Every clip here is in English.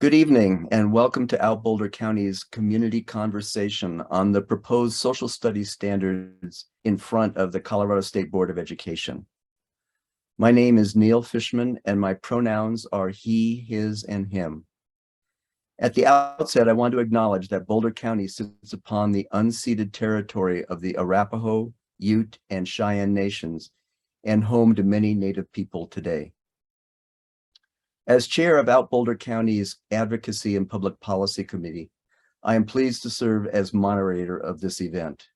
Good evening and welcome to Out Boulder County's community conversation on the proposed social studies standards in front of the Colorado State Board of Education. My name is Neil Fishman and my pronouns are he, his, and him. At the outset, I want to acknowledge that Boulder County sits upon the unceded territory of the Arapaho, Ute, and Cheyenne nations and home to many Native people today. As chair of Out Boulder County's Advocacy and Public Policy Committee, I am pleased to serve as moderator of this event.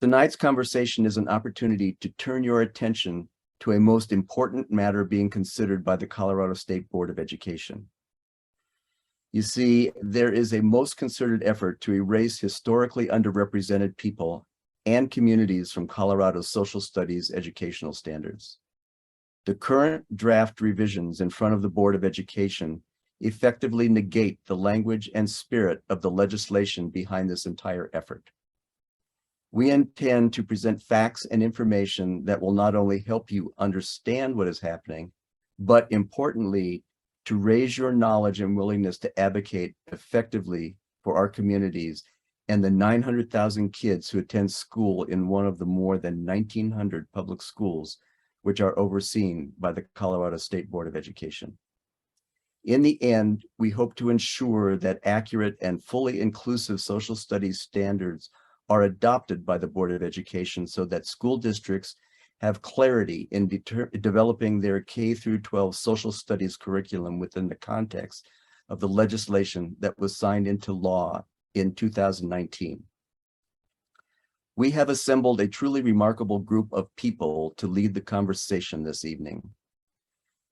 Tonight's conversation is an opportunity to turn your attention to a most important matter being considered by the Colorado State Board of Education. You see, there is a most concerted effort to erase historically underrepresented people and communities from Colorado's social studies educational standards. The current draft revisions in front of the Board of Education effectively negate the language and spirit of the legislation behind this entire effort. We intend to present facts and information that will not only help you understand what is happening, but importantly, to raise your knowledge and willingness to advocate effectively for our communities and the 900,000 kids who attend school in one of the more than 1,900 public schools which are overseen by the Colorado State Board of Education. In the end, we hope to ensure that accurate and fully inclusive social studies standards are adopted by the Board of Education so that school districts have clarity in developing their K-12 social studies curriculum within the context of the legislation that was signed into law in 2019. We have assembled a truly remarkable group of people to lead the conversation this evening.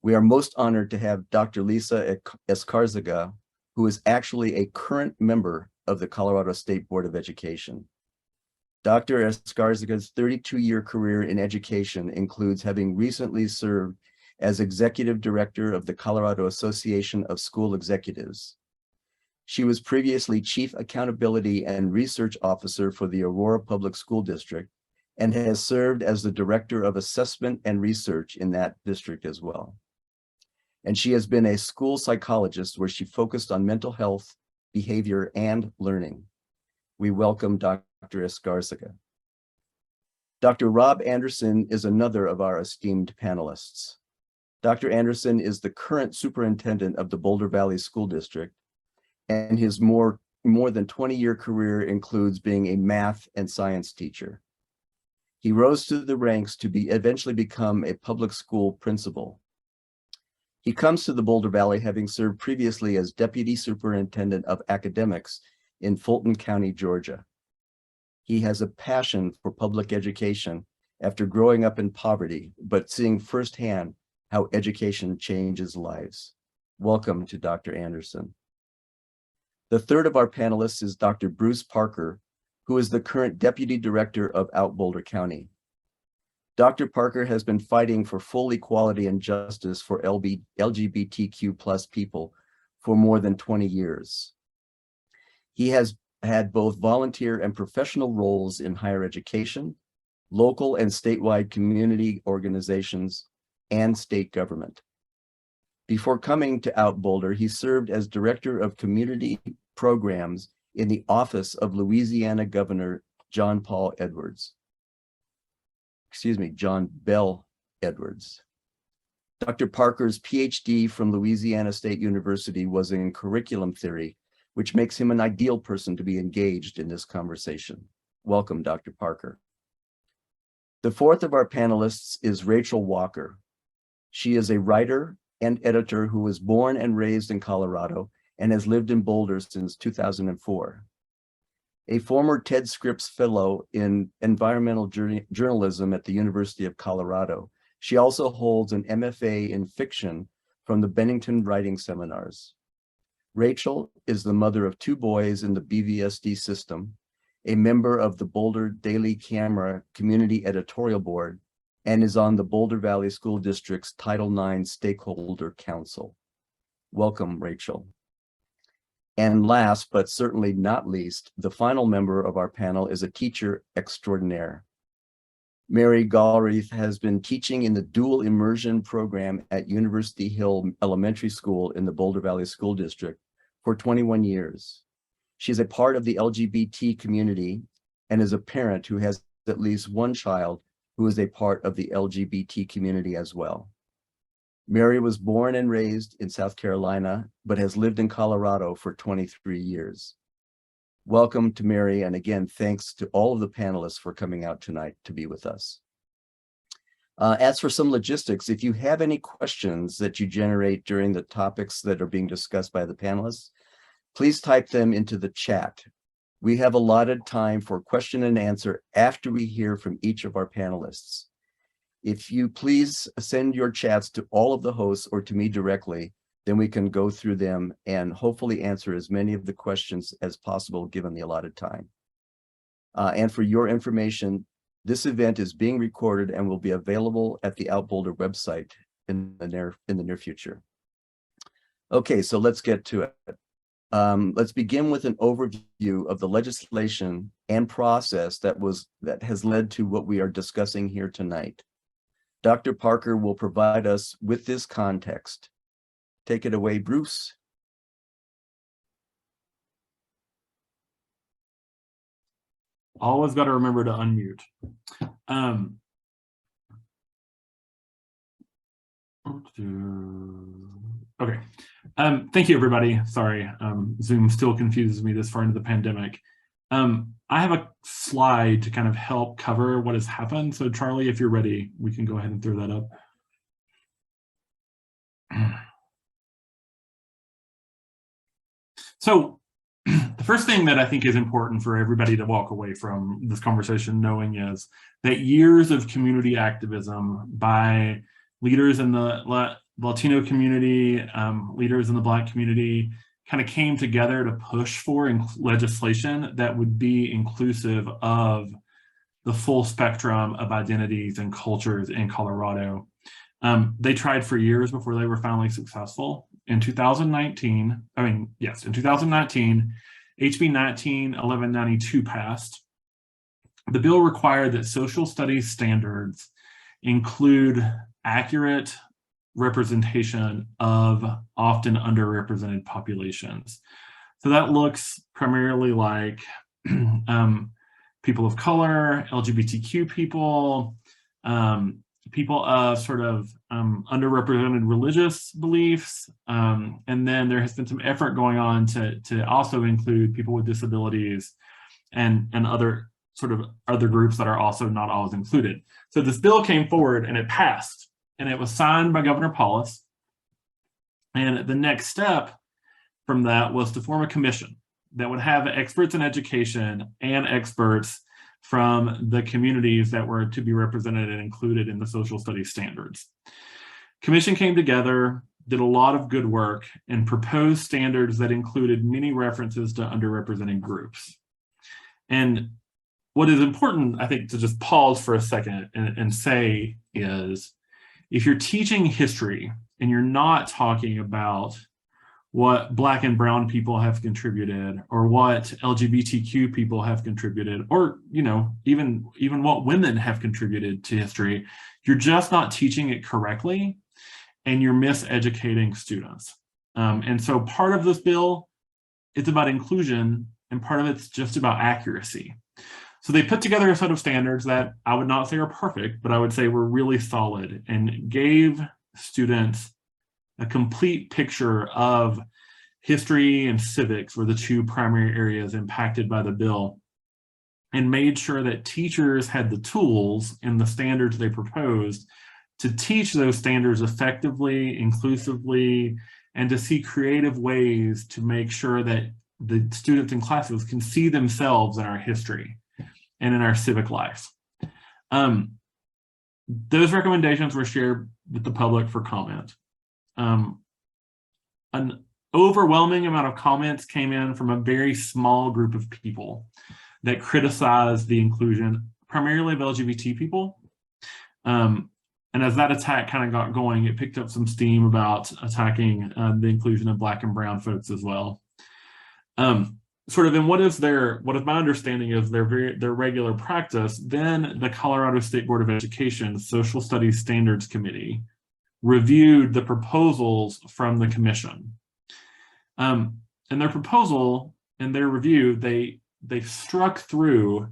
We are most honored to have Dr. Lisa Escarzaga, who is actually a current member of the Colorado State Board of Education. Dr. Escarzaga's 32-year career in education includes having recently served as Executive Director of the Colorado Association of School Executives. She was previously Chief Accountability and Research Officer for the Aurora Public School District and has served as the Director of Assessment and Research in that district as well. And she has been a school psychologist where she focused on mental health, behavior, and learning. We welcome Dr. Escarzaga. Dr. Rob Anderson is another of our esteemed panelists. Dr. Anderson is the current superintendent of the Boulder Valley School District, and his more than 20-year career includes being a math and science teacher. He rose through the ranks to eventually become a public school principal. He comes to the Boulder Valley having served previously as Deputy Superintendent of Academics in Fulton County, Georgia. He has a passion for public education after growing up in poverty, but seeing firsthand how education changes lives. Welcome to Dr. Anderson. The third of our panelists is Dr. Bruce Parker, who is the current Deputy Director of Out Boulder County. Dr. Parker has been fighting for full equality and justice for LGBTQ+ people for more than 20 years. He has had both volunteer and professional roles in higher education, local and statewide community organizations, and state government. Before coming to Out Boulder, he served as Director of Community Programs in the office of Louisiana Governor John Bel Edwards. Dr. Parker's PhD from Louisiana State University was in curriculum theory, which makes him an ideal person to be engaged in this conversation. Welcome, Dr. Parker. The fourth of our panelists is Rachel Walker. She is a writer and editor who was born and raised in Colorado and has lived in Boulder since 2004. A former TED Scripps Fellow in Environmental Journalism at the University of Colorado, she also holds an MFA in fiction from the Bennington Writing Seminars. Rachel is the mother of 2 boys in the BVSD system, a member of the Boulder Daily Camera Community Editorial Board, and is on the Boulder Valley School District's Title IX Stakeholder Council. Welcome, Rachel. And last, but certainly not least, the final member of our panel is a teacher extraordinaire. Mary Galreath has been teaching in the dual immersion program at University Hill Elementary School in the Boulder Valley School District for 21 years. She's a part of the LGBT community and is a parent who has at least one child who is a part of the LGBT community as well. Mary was born and raised in South Carolina, but has lived in Colorado for 23 years. Welcome to Mary, and again, thanks to all of the panelists for coming out tonight to be with us. As for some logistics, if you have any questions that you generate during the topics that are being discussed by the panelists, please type them into the chat. We have allotted time for question and answer after we hear from each of our panelists. If you please send your chats to all of the hosts or to me directly, then we can go through them and hopefully answer as many of the questions as possible given the allotted time. And for your information, this event is being recorded and will be available at the Outboulder website in the near future. Okay, so let's get to it. Let's begin with an overview of the legislation and process that has led to what we are discussing here tonight. Dr. Parker will provide us with this context. Take it away, Bruce. Always got to remember to unmute. Okay. Thank you, everybody. Sorry, Zoom still confuses me this far into the pandemic. I have a slide to kind of help cover what has happened. So Charlie, if you're ready, we can go ahead and throw that up. So the first thing that I think is important for everybody to walk away from this conversation knowing is that years of community activism by leaders in the Latino community, leaders in the Black community, kind of came together to push for legislation that would be inclusive of the full spectrum of identities and cultures in Colorado. They tried for years before they were finally successful. In 2019, HB 191192 passed. The bill required that social studies standards include accurate representation of often underrepresented populations. So that looks primarily like people of color, LGBTQ people, people of sort of underrepresented religious beliefs, and then there has been some effort going on to also include people with disabilities and other groups that are also not always included. So this bill came forward and it passed, and it was signed by Governor Polis. And the next step from that was to form a commission that would have experts in education and experts from the communities that were to be represented and included in the social studies standards. Commission came together, did a lot of good work, and proposed standards that included many references to underrepresented groups. And what is important, I think, to just pause for a second and say is, if you're teaching history and you're not talking about what Black and brown people have contributed, or what LGBTQ people have contributed, or even what women have contributed to history, you're just not teaching it correctly, and you're miseducating students. And so part of this bill, it's about inclusion, and part of it's just about accuracy. So they put together a set of standards that I would not say are perfect, but I would say were really solid and gave students a complete picture of history and civics were the two primary areas impacted by the bill, and made sure that teachers had the tools in the standards they proposed to teach those standards effectively, inclusively, and to see creative ways to make sure that the students in classes can see themselves in our history and in our civic life. Those recommendations were shared with the public for comment. An overwhelming amount of comments came in from a very small group of people that criticized the inclusion, primarily of LGBT people. And as that attack kind of got going, it picked up some steam about attacking the inclusion of Black and brown folks as well. sort of in what is my understanding is their regular practice, then the Colorado State Board of Education Social Studies Standards Committee reviewed the proposals from the commission. And their proposal, in their review, they struck through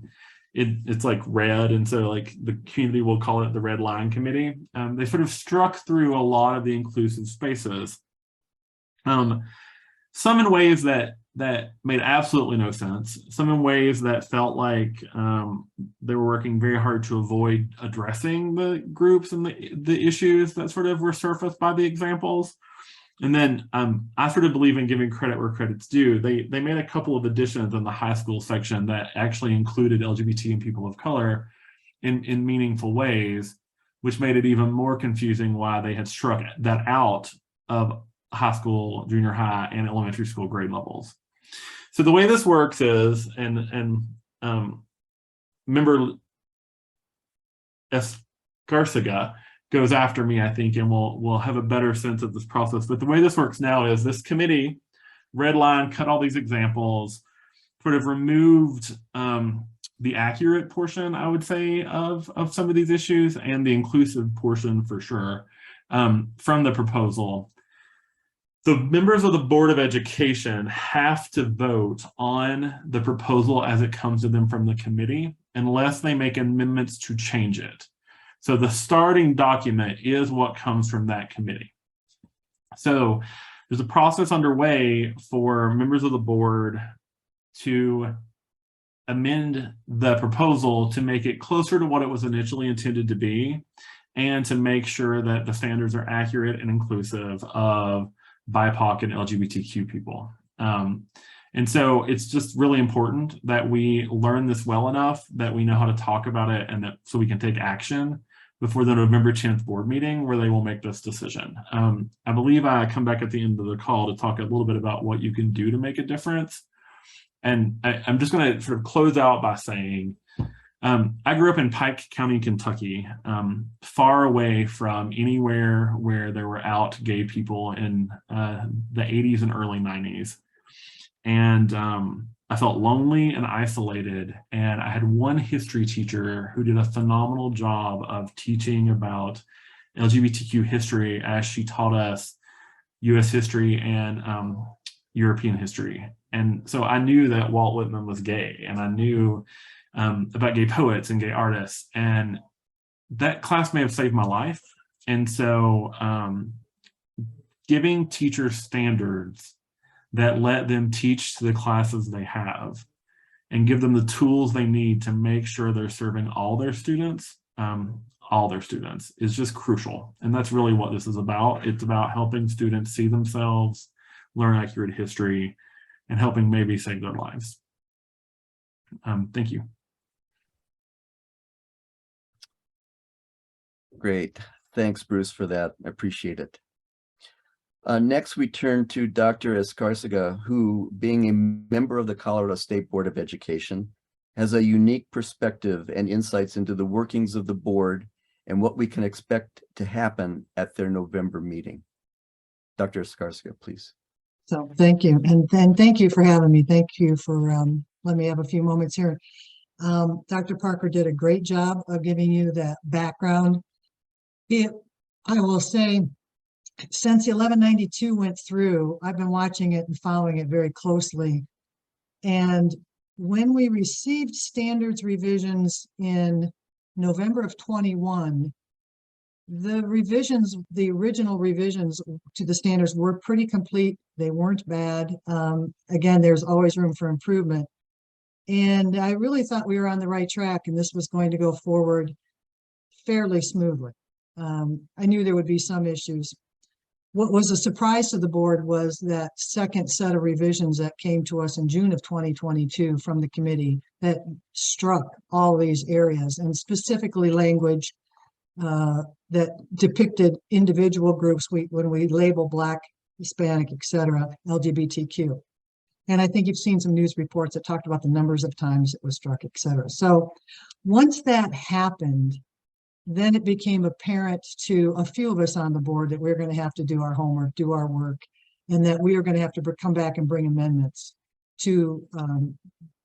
it's like red, and so like the community will call it the red line committee. They sort of struck through a lot of the inclusive spaces, some in ways that made absolutely no sense, some in ways that felt like they were working very hard to avoid addressing the groups and the issues that sort of were surfaced by the examples. And then I sort of believe in giving credit where credit's due. They made a couple of additions in the high school section that actually included LGBT and people of color in meaningful ways, which made it even more confusing why they had struck that out of high school, junior high, and elementary school grade levels. So the way this works is, and member Escarcega goes after me, I think, and we'll have a better sense of this process. But the way this works now is this committee, red line, cut all these examples, sort of removed the accurate portion, I would say, of some of these issues, and the inclusive portion for sure from the proposal. The members of the Board of Education have to vote on the proposal as it comes to them from the committee, unless they make amendments to change it. So the starting document is what comes from that committee. So there's a process underway for members of the board to amend the proposal to make it closer to what it was initially intended to be, and to make sure that the standards are accurate and inclusive of BIPOC and LGBTQ people. And so it's just really important that we learn this well enough that we know how to talk about it, and that so we can take action before the November 10th board meeting, where they will make this decision. I believe I come back at the end of the call to talk a little bit about what you can do to make a difference. And I'm just going to sort of close out by saying, I grew up in Pike County, Kentucky, far away from anywhere where there were out gay people in the 80s and early 90s. And I felt lonely and isolated. And I had one history teacher who did a phenomenal job of teaching about LGBTQ history as she taught us US history and European history. And so I knew that Walt Whitman was gay, and I knew about gay poets and gay artists, and that class may have saved my life. And so giving teachers standards that let them teach to the classes they have and give them the tools they need to make sure they're serving all their students is just crucial. And that's really what this is about. It's about helping students see themselves, learn accurate history, and helping maybe save their lives. Thank you. Great. Thanks, Bruce, for that. I appreciate it. Next, we turn to Dr. Escarcega, who, being a member of the Colorado State Board of Education, has a unique perspective and insights into the workings of the board and what we can expect to happen at their November meeting. Dr. Escarcega, please. So thank you. And thank you for having me. Thank you for letting me have a few moments here. Dr. Parker did a great job of giving you that background. I will say, since the 1192 went through, I've been watching it and following it very closely. And when we received standards revisions in November of 21, the revisions, the original revisions to the standards were pretty complete. They weren't bad. Again, there's always room for improvement. And I really thought we were on the right track, and this was going to go forward fairly smoothly. I knew there would be some issues. What was a surprise to the board was that second set of revisions that came to us in June of 2022 from the committee that struck all these areas, and specifically language that depicted individual groups when we label Black, Hispanic, etc., LGBTQ. And I think you've seen some news reports that talked about the numbers of times it was struck, etc. So once that happened, then it became apparent to a few of us on the board that we're going to have to do our homework, do our work, and that we are going to have to come back and bring amendments to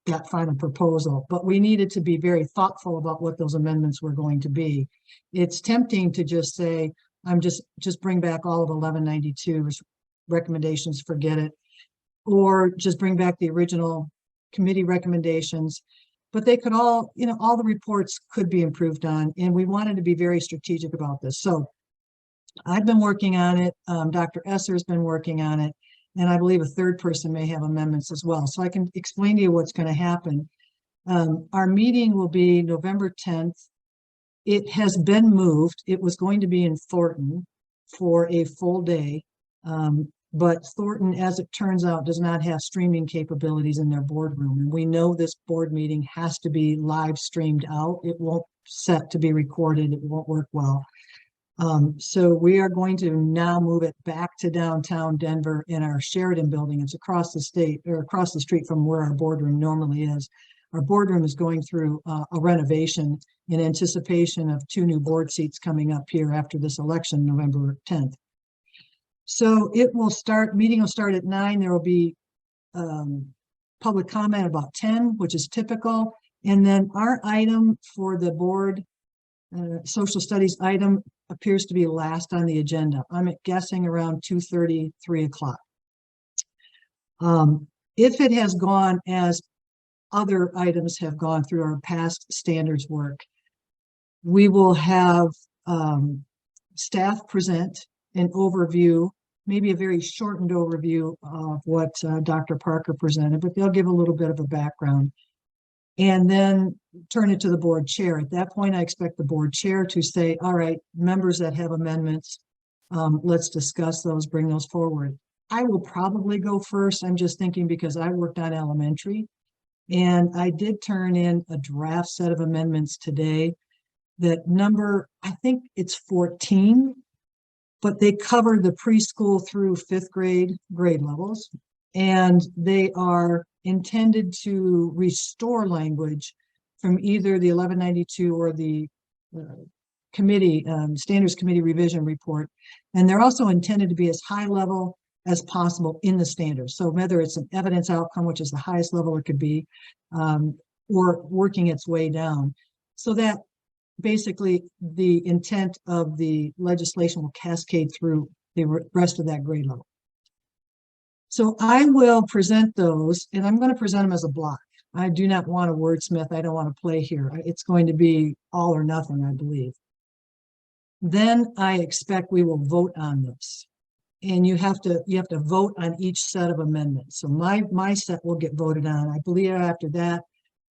that final proposal, but we needed to be very thoughtful about what those amendments were going to be. It's tempting to just say, I'm just bring back all of 1192's recommendations, forget it, or just bring back the original committee recommendations. But they could all, you know, all the reports could be improved on, and we wanted to be very strategic about this. So I've been working on it. Dr. Esser has been working on it, and I believe a third person may have amendments as well. So I can explain to you what's going to happen. Our meeting will be November 10th. It has been moved. It was going to be in Thornton for a full day. But Thornton, as it turns out, does not have streaming capabilities in their boardroom. And we know this board meeting has to be live streamed out. It won't set to be recorded. It won't work well. So we are going to now move it back to downtown Denver in our Sheridan building. It's across the state or across the street from where our boardroom normally is. Our boardroom is going through a renovation in anticipation of 2 new board seats coming up here after this election, November 10th. So it will start, meeting will start at 9. There will be public comment about 10, which is typical. And then our item for the board, social studies item, appears to be last on the agenda. I'm guessing around 2:30, 3 o'clock. If it has gone as other items have gone through our past standards work, we will have staff present an overview, maybe a very shortened overview of what Dr. Parker presented, but they'll give a little bit of a background and then turn it to the board chair. At that point, I expect the board chair to say, all right, members that have amendments, let's discuss those, bring those forward. I will probably go first. I'm just thinking because I worked on elementary and I did turn in a draft set of amendments today that number, I think it's 14, but they cover the preschool through 5th grade levels. And they are intended to restore language from either the 1192 or the committee, standards committee revision report. And they're also intended to be as high level as possible in the standards. So whether it's an evidence outcome, which is the highest level it could be, or working its way down, so that basically the intent of the legislation will cascade through the rest of that grade level. So I will present those, and I'm going to present them as a block. I do not want to wordsmith. I don't want to play here. It's going to be all or nothing, I believe. Then I expect we will vote on this. And you have to vote on each set of amendments. So my set will get voted on. I believe after that,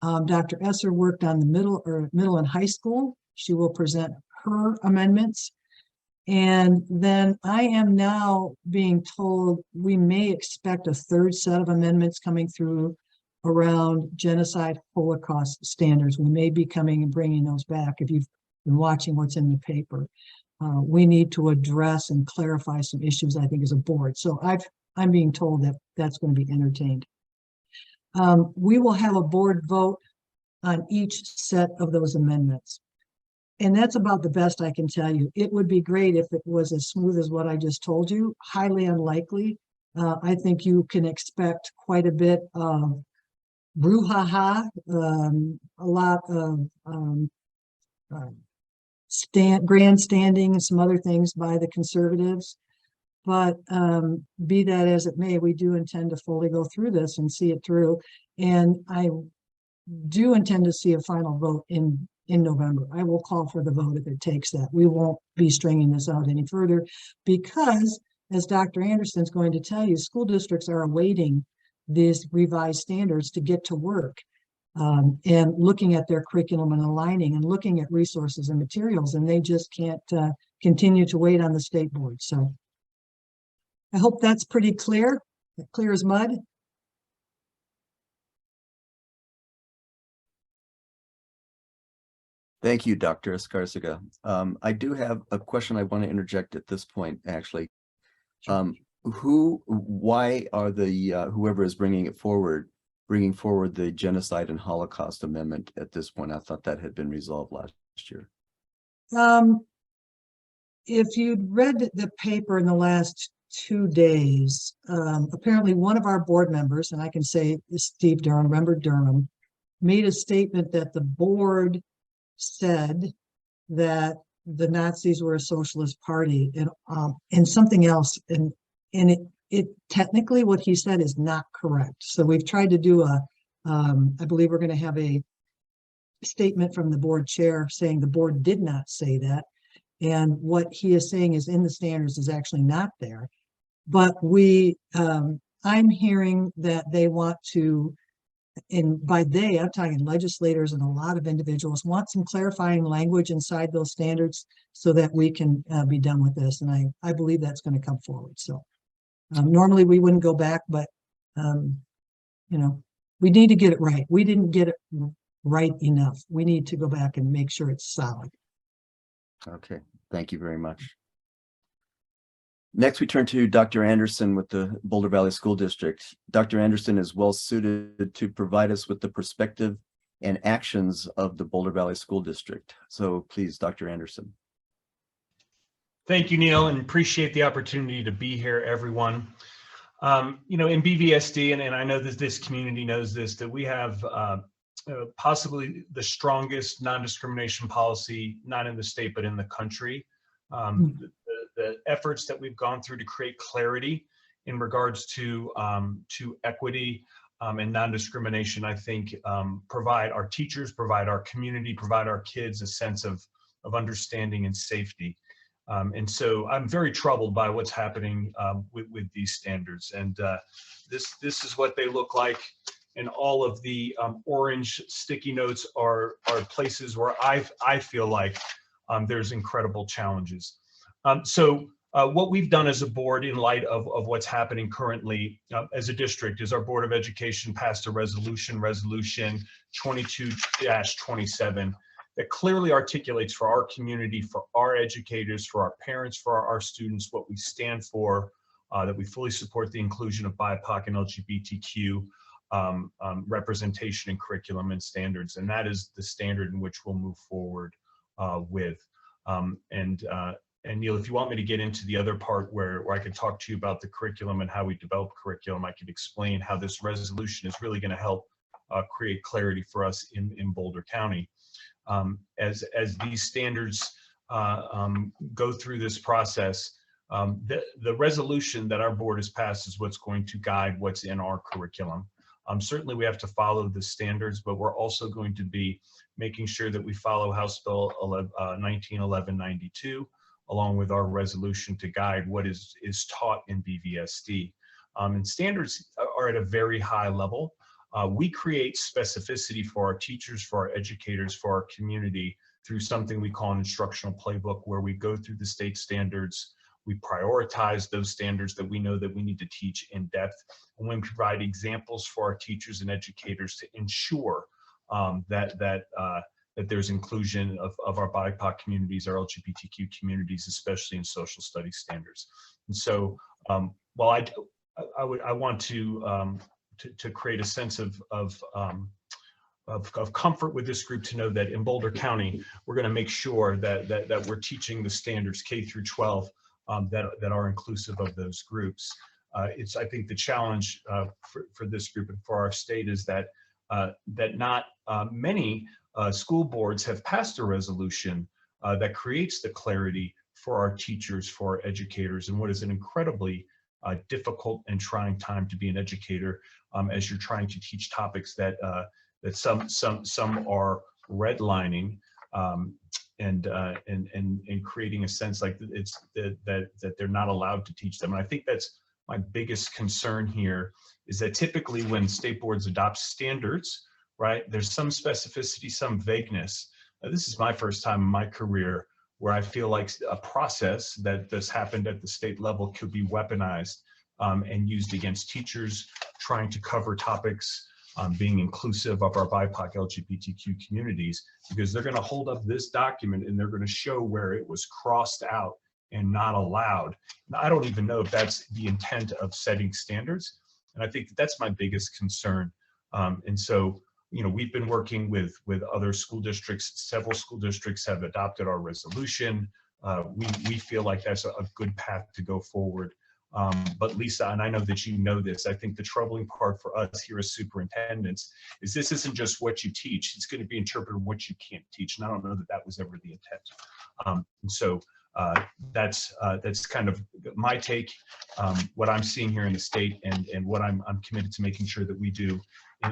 Dr. Esser worked on the middle and high school. She will present her amendments. And then I am now being told we may expect a third set of amendments coming through around genocide Holocaust standards. We may be coming and bringing those back. If you've been watching what's in the paper, we need to address and clarify some issues, I think, as a board. So I'm being told that that's going to be entertained. We will have a board vote on each set of those amendments. And that's about the best I can tell you. It would be great if it was as smooth as what I just told you. Highly unlikely. I think you can expect quite a bit of brouhaha, a lot of grandstanding and some other things by the conservatives. But be that as it may, we do intend to fully go through this and see it through. And I do intend to see a final vote in November. I will call for the vote if it takes that. We won't be stringing this out any further because, as Dr. Anderson's going to tell you, school districts are awaiting these revised standards to get to work and looking at their curriculum and aligning and looking at resources and materials, and they just can't continue to wait on the state board. So I hope that's pretty clear as mud. Thank you, Dr. Escarcega. I do have a question I want to interject at this point, actually. Why are the, whoever is bringing forward the Genocide and Holocaust Amendment at this point? I thought that had been resolved last year. If you'd read the paper in the last 2 days. Apparently one of our board members, and I can say Steve Durham, Member Durham, made a statement that the board said that the Nazis were a socialist party and something else. And it technically what he said is not correct. So we've tried to do I believe we're going to have a statement from the board chair saying the board did not say that. And what he is saying is in the standards is actually not there. But I'm hearing that they want to, and by they, I'm talking legislators and a lot of individuals want some clarifying language inside those standards so that we can be done with this. And I believe that's going to come forward. So normally we wouldn't go back, but you know, we need to get it right. We didn't get it right enough. We need to go back and make sure it's solid. Okay, thank you very much. Next, we turn to Dr. Anderson with the Boulder Valley School District. Dr. Anderson is well suited to provide us with the perspective and actions of the Boulder Valley School District. So please, Dr. Anderson. Thank you, Neil, and appreciate the opportunity to be here, everyone. You know, in BVSD, and I know that this community knows this, that we have possibly the strongest non-discrimination policy, not in the state, but in the country. The efforts that we've gone through to create clarity in regards to equity and non-discrimination, I think provide our teachers, provide our community, provide our kids a sense of understanding and safety. And so I'm very troubled by what's happening with these standards. And this is what they look like. And all of the orange sticky notes are places where I feel like there's incredible challenges. So what we've done as a board in light of what's happening currently as a district is our Board of Education passed a resolution 22-27, that clearly articulates for our community, for our educators, for our parents, for our students, what we stand for, that we fully support the inclusion of BIPOC and LGBTQ representation in curriculum and standards. And that is the standard in which we'll move forward with. And Neil, if you want me to get into the other part where I could talk to you about the curriculum and how we develop curriculum, I could explain how this resolution is really going to help create clarity for us in Boulder County. As these standards go through this process, the resolution that our board has passed is what's going to guide what's in our curriculum. Certainly we have to follow the standards, but we're also going to be making sure that we follow House Bill 191192, along with our resolution to guide what is taught in BVSD. And standards are at a very high level. We create specificity for our teachers, for our educators, for our community through something we call an instructional playbook, where we go through the state standards, we prioritize those standards that we know that we need to teach in depth, and we provide examples for our teachers and educators to ensure that there's inclusion of our BIPOC communities, our LGBTQ communities, especially in social studies standards. And so, while I want to create a sense of comfort with this group, to know that in Boulder County, we're going to make sure that we're teaching the standards K through 12 that are inclusive of those groups. I think the challenge for this group and for our state is that not many school boards have passed a resolution that creates the clarity for our teachers, for our educators, and what is an incredibly difficult and trying time to be an educator as you're trying to teach topics that some are redlining and creating a sense like that they're not allowed to teach them. And I think that's my biggest concern here, is that typically when state boards adopt standards, right, there's some specificity, some vagueness. This is my first time in my career where I feel like a process that has happened at the state level could be weaponized and used against teachers trying to cover topics, being inclusive of our BIPOC LGBTQ communities, because they're going to hold up this document and they're going to show where it was crossed out and not allowed. Now, I don't even know if that's the intent of setting standards. And I think that's my biggest concern. And so, you know, we've been working with other school districts. Several school districts have adopted our resolution. We feel like that's a good path to go forward. But Lisa, and I know that you know this, I think the troubling part for us here as superintendents is this isn't just what you teach, it's going to be interpreted what you can't teach. And I don't know that that was ever the intent. And so that's kind of my take, what I'm seeing here in the state, and what I'm committed to making sure that we do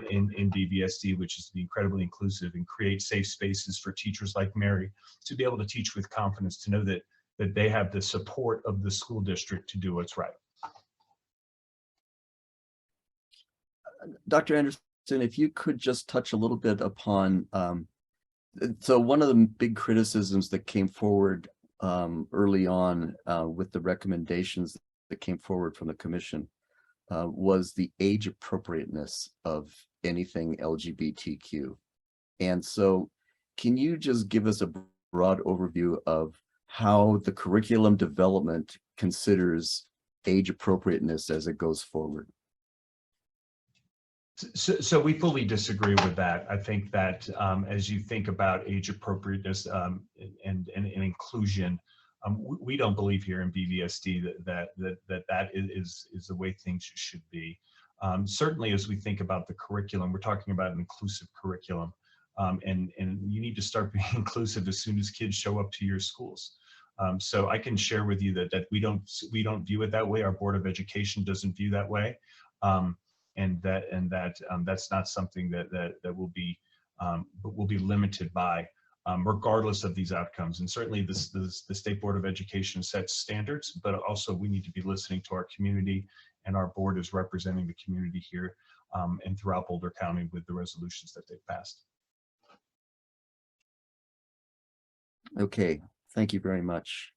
in BVSD, which is to be incredibly inclusive and create safe spaces for teachers like Mary to be able to teach with confidence, to know that they have the support of the school district to do what's right. Dr. Anderson, if you could just touch a little bit upon, so one of the big criticisms that came forward early on with the recommendations that came forward from the commission was the age appropriateness of anything LGBTQ. And so can you just give us a broad overview of how the curriculum development considers age appropriateness as it goes forward? So we fully disagree with that. I think that as you think about age appropriateness and inclusion, we don't believe here in BVSD that is the way things should be. Certainly, as we think about the curriculum, we're talking about an inclusive curriculum, and you need to start being inclusive as soon as kids show up to your schools. So I can share with you that we don't view it that way. Our Board of Education doesn't view that way, and that's not something that will be limited by. Regardless of these outcomes. And certainly the State Board of Education sets standards, but also we need to be listening to our community, and our board is representing the community here and throughout Boulder County with the resolutions that they've passed. Okay, thank you very much.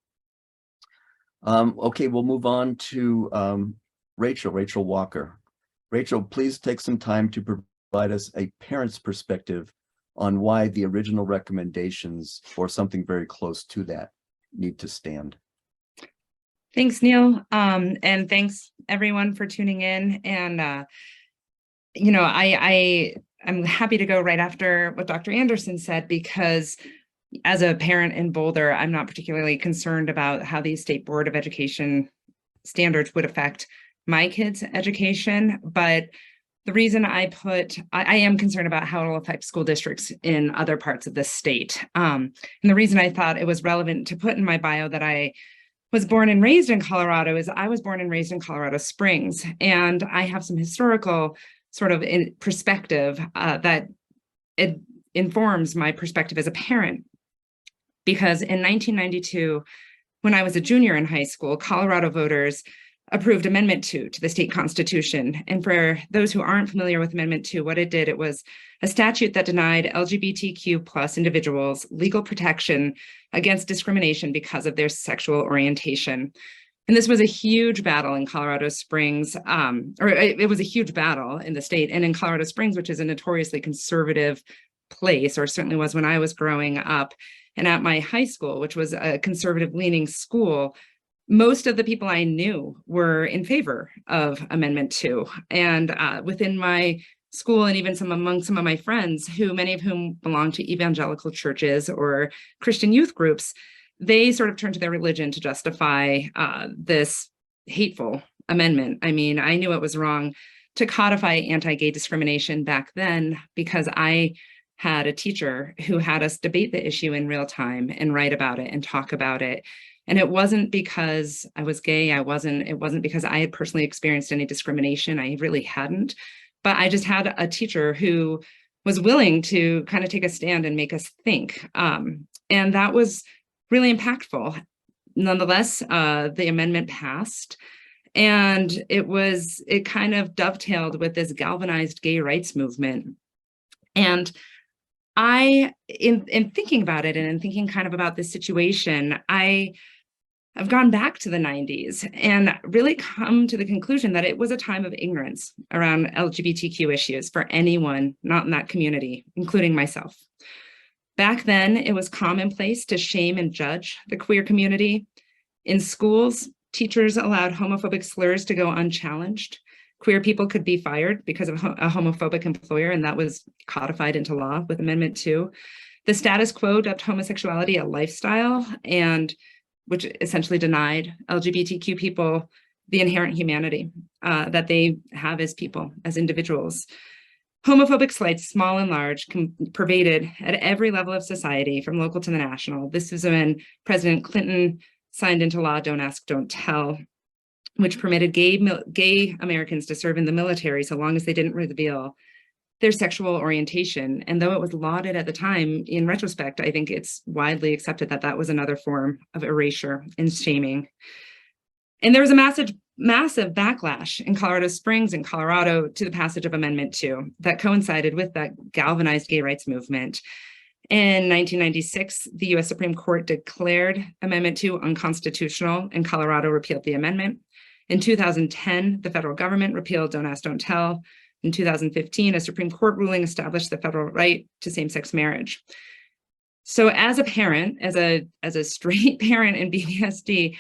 Okay, we'll move on to Rachel Walker. Rachel, please take some time to provide us a parent's perspective on why the original recommendations, or something very close to that, need to stand. Thanks, Neil. And thanks everyone for tuning in. And, I'm happy to go right after what Dr. Anderson said, because as a parent in Boulder, I'm not particularly concerned about how the State Board of Education standards would affect my kids' education, but the reason I am concerned about how it will affect school districts in other parts of the state. And the reason I thought it was relevant to put in my bio that I was born and raised in Colorado is I was born and raised in Colorado Springs. And I have some historical sort of perspective that it informs my perspective as a parent. Because in 1992, when I was a junior in high school, Colorado voters approved Amendment 2 to the state constitution. And for those who aren't familiar with Amendment 2, what it did, it was a statute that denied LGBTQ plus individuals legal protection against discrimination because of their sexual orientation. And this was a huge battle in Colorado Springs, or it was a huge battle in the state and in Colorado Springs, which is a notoriously conservative place, or certainly was when I was growing up. And at my high school, which was a conservative leaning school, most of the people I knew were in favor of Amendment 2. And within my school, and even among some of my friends, many of whom belong to evangelical churches or Christian youth groups, they sort of turned to their religion to justify this hateful amendment. I mean, I knew it was wrong to codify anti-gay discrimination back then because I had a teacher who had us debate the issue in real time and write about it and talk about it. And it wasn't because I was gay. It wasn't because I had personally experienced any discrimination. I really hadn't. But I just had a teacher who was willing to kind of take a stand and make us think. And that was really impactful. Nonetheless, the amendment passed. And it kind of dovetailed with this galvanized gay rights movement. And in thinking about it and in thinking kind of about this situation, I've gone back to the 90s and really come to the conclusion that it was a time of ignorance around LGBTQ issues for anyone not in that community, including myself. Back then, it was commonplace to shame and judge the queer community. In schools, teachers allowed homophobic slurs to go unchallenged. Queer people could be fired because of a homophobic employer, and that was codified into law with Amendment 2. The status quo dubbed homosexuality a lifestyle, and which essentially denied LGBTQ people the inherent humanity that they have as people, as individuals. Homophobic slights, small and large, pervaded at every level of society, from local to the national. This was when President Clinton signed into law Don't Ask, Don't Tell, which permitted gay Americans to serve in the military so long as they didn't reveal their sexual orientation. And though it was lauded at the time, in retrospect, I think it's widely accepted that that was another form of erasure and shaming. And there was a massive backlash in Colorado Springs and Colorado to the passage of Amendment 2 that coincided with that galvanized gay rights movement. In 1996, the US Supreme Court declared Amendment 2 unconstitutional, and Colorado repealed the amendment. In 2010, the federal government repealed Don't Ask, Don't Tell. In 2015, a Supreme Court ruling established the federal right to same-sex marriage. So as a parent, as a straight parent in BVSD,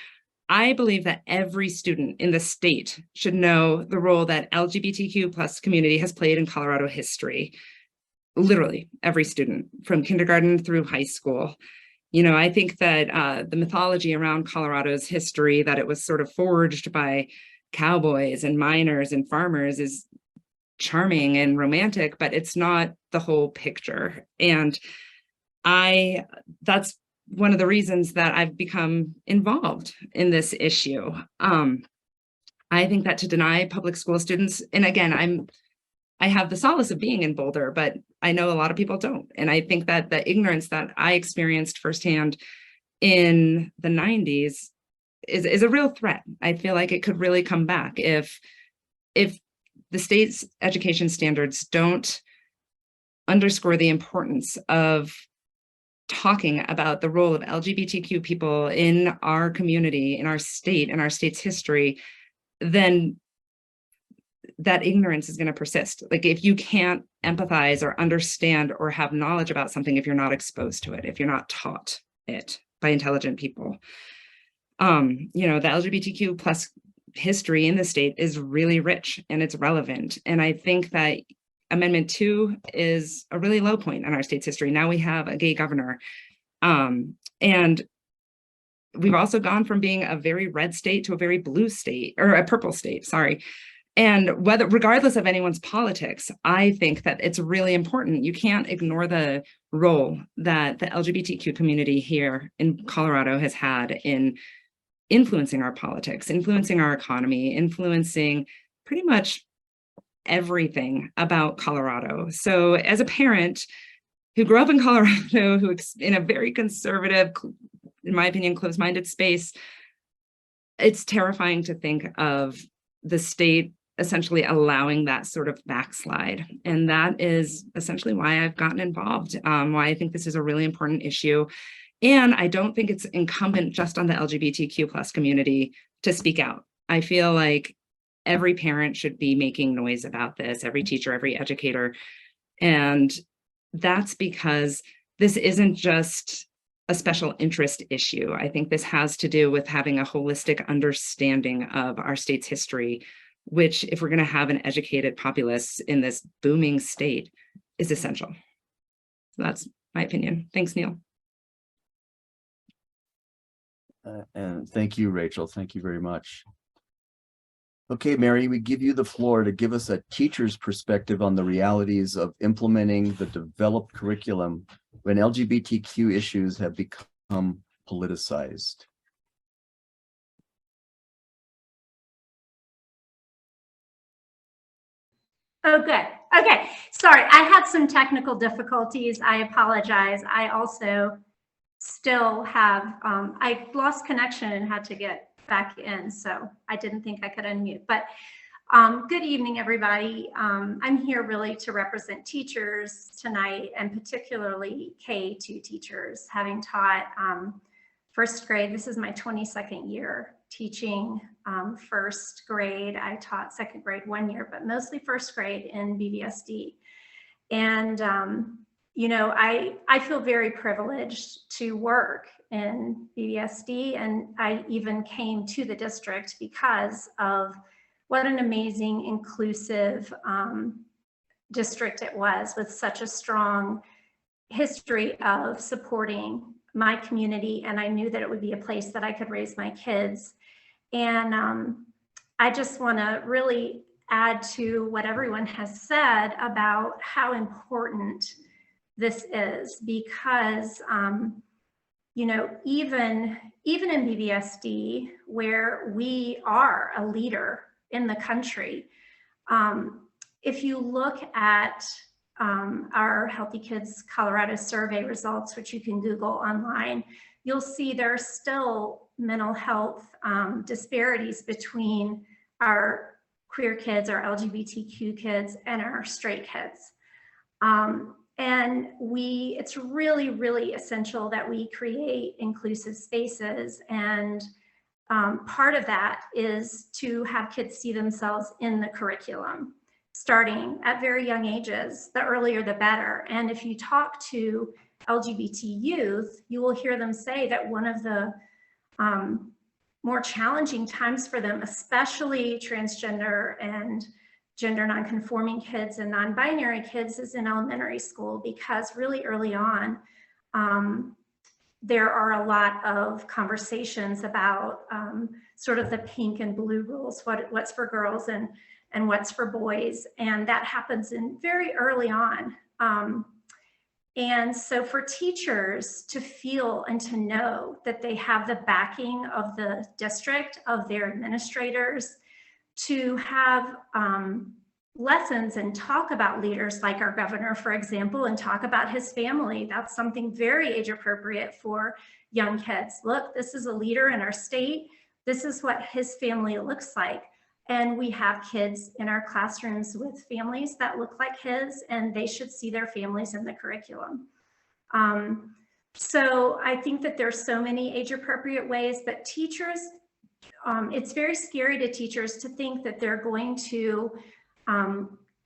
I believe that every student in the state should know the role that LGBTQ plus community has played in Colorado history. Literally every student, from kindergarten through high school. You know, I think that the mythology around Colorado's history, that it was sort of forged by cowboys and miners and farmers, is charming and romantic, but it's not the whole picture. And that's one of the reasons that I've become involved in this issue. I think that to deny public school students, and again, I have the solace of being in Boulder, but I know a lot of people don't. And I think that the ignorance that I experienced firsthand in the 90s is a real threat. I feel like it could really come back if the state's education standards don't underscore the importance of talking about the role of LGBTQ people in our community, in our state, in our state's history, then that ignorance is going to persist. Like, if you can't empathize or understand or have knowledge about something, if you're not exposed to it, if you're not taught it by intelligent people, you know, the LGBTQ plus history in the state is really rich and it's relevant. And I think that Amendment 2 is a really low point in our state's history. Now we have a gay governor. And we've also gone from being a very red state to a very blue state, or a purple state, sorry. And regardless of anyone's politics, I think that it's really important. You can't ignore the role that the LGBTQ community here in Colorado has had in influencing our politics, influencing our economy, influencing pretty much everything about Colorado. So as a parent who grew up in Colorado, who in a very conservative, in my opinion, closed-minded space, it's terrifying to think of the state essentially allowing that sort of backslide. And that is essentially why I've gotten involved, why I think this is a really important issue. And I don't think it's incumbent just on the LGBTQ plus community to speak out. I feel like every parent should be making noise about this, every teacher, every educator. And that's because this isn't just a special interest issue. I think this has to do with having a holistic understanding of our state's history, which, if we're going to have an educated populace in this booming state, is essential. So that's my opinion. Thanks, Neil. And thank you, Rachel. Thank you very much. Okay, Mary, we give you the floor to give us a teacher's perspective on the realities of implementing the developed curriculum when LGBTQ issues have become politicized. Oh, good. Okay. Sorry, I had some technical difficulties. I apologize. I also still have, I lost connection and had to get back in, so I didn't think I could unmute. But good evening, everybody. I'm here really to represent teachers tonight, and particularly K-2 teachers, having taught first grade. This is my 22nd year teaching first grade. I taught second grade 1 year, but mostly first grade in BVSD. And you know, I feel very privileged to work in BVSD, and I even came to the district because of what an amazing, inclusive district it was, with such a strong history of supporting my community. And I knew that it would be a place that I could raise my kids. And I just want to really add to what everyone has said about how important this is, because you know, even in BVSD, where we are a leader in the country, if you look at our Healthy Kids Colorado survey results, which you can Google online, you'll see there are still mental health disparities between our queer kids, our LGBTQ kids, and our straight kids. And it's really, really essential that we create inclusive spaces. And part of that is to have kids see themselves in the curriculum, starting at very young ages. The earlier, the better. And if you talk to LGBT youth, you will hear them say that one of the more challenging times for them, especially transgender and gender nonconforming kids and non-binary kids, is in elementary school, because really early on, there are a lot of conversations about sort of the pink and blue rules, what's for girls and what's for boys. And that happens in very early on. And so for teachers to feel and to know that they have the backing of the district, of their administrators, to have lessons and talk about leaders like our governor, for example, and talk about his family. That's something very age appropriate for young kids. Look, this is a leader in our state. This is what his family looks like. And we have kids in our classrooms with families that look like his, and they should see their families in the curriculum. So I think that there's so many age appropriate ways, but teachers, it's very scary to teachers to think that they're going to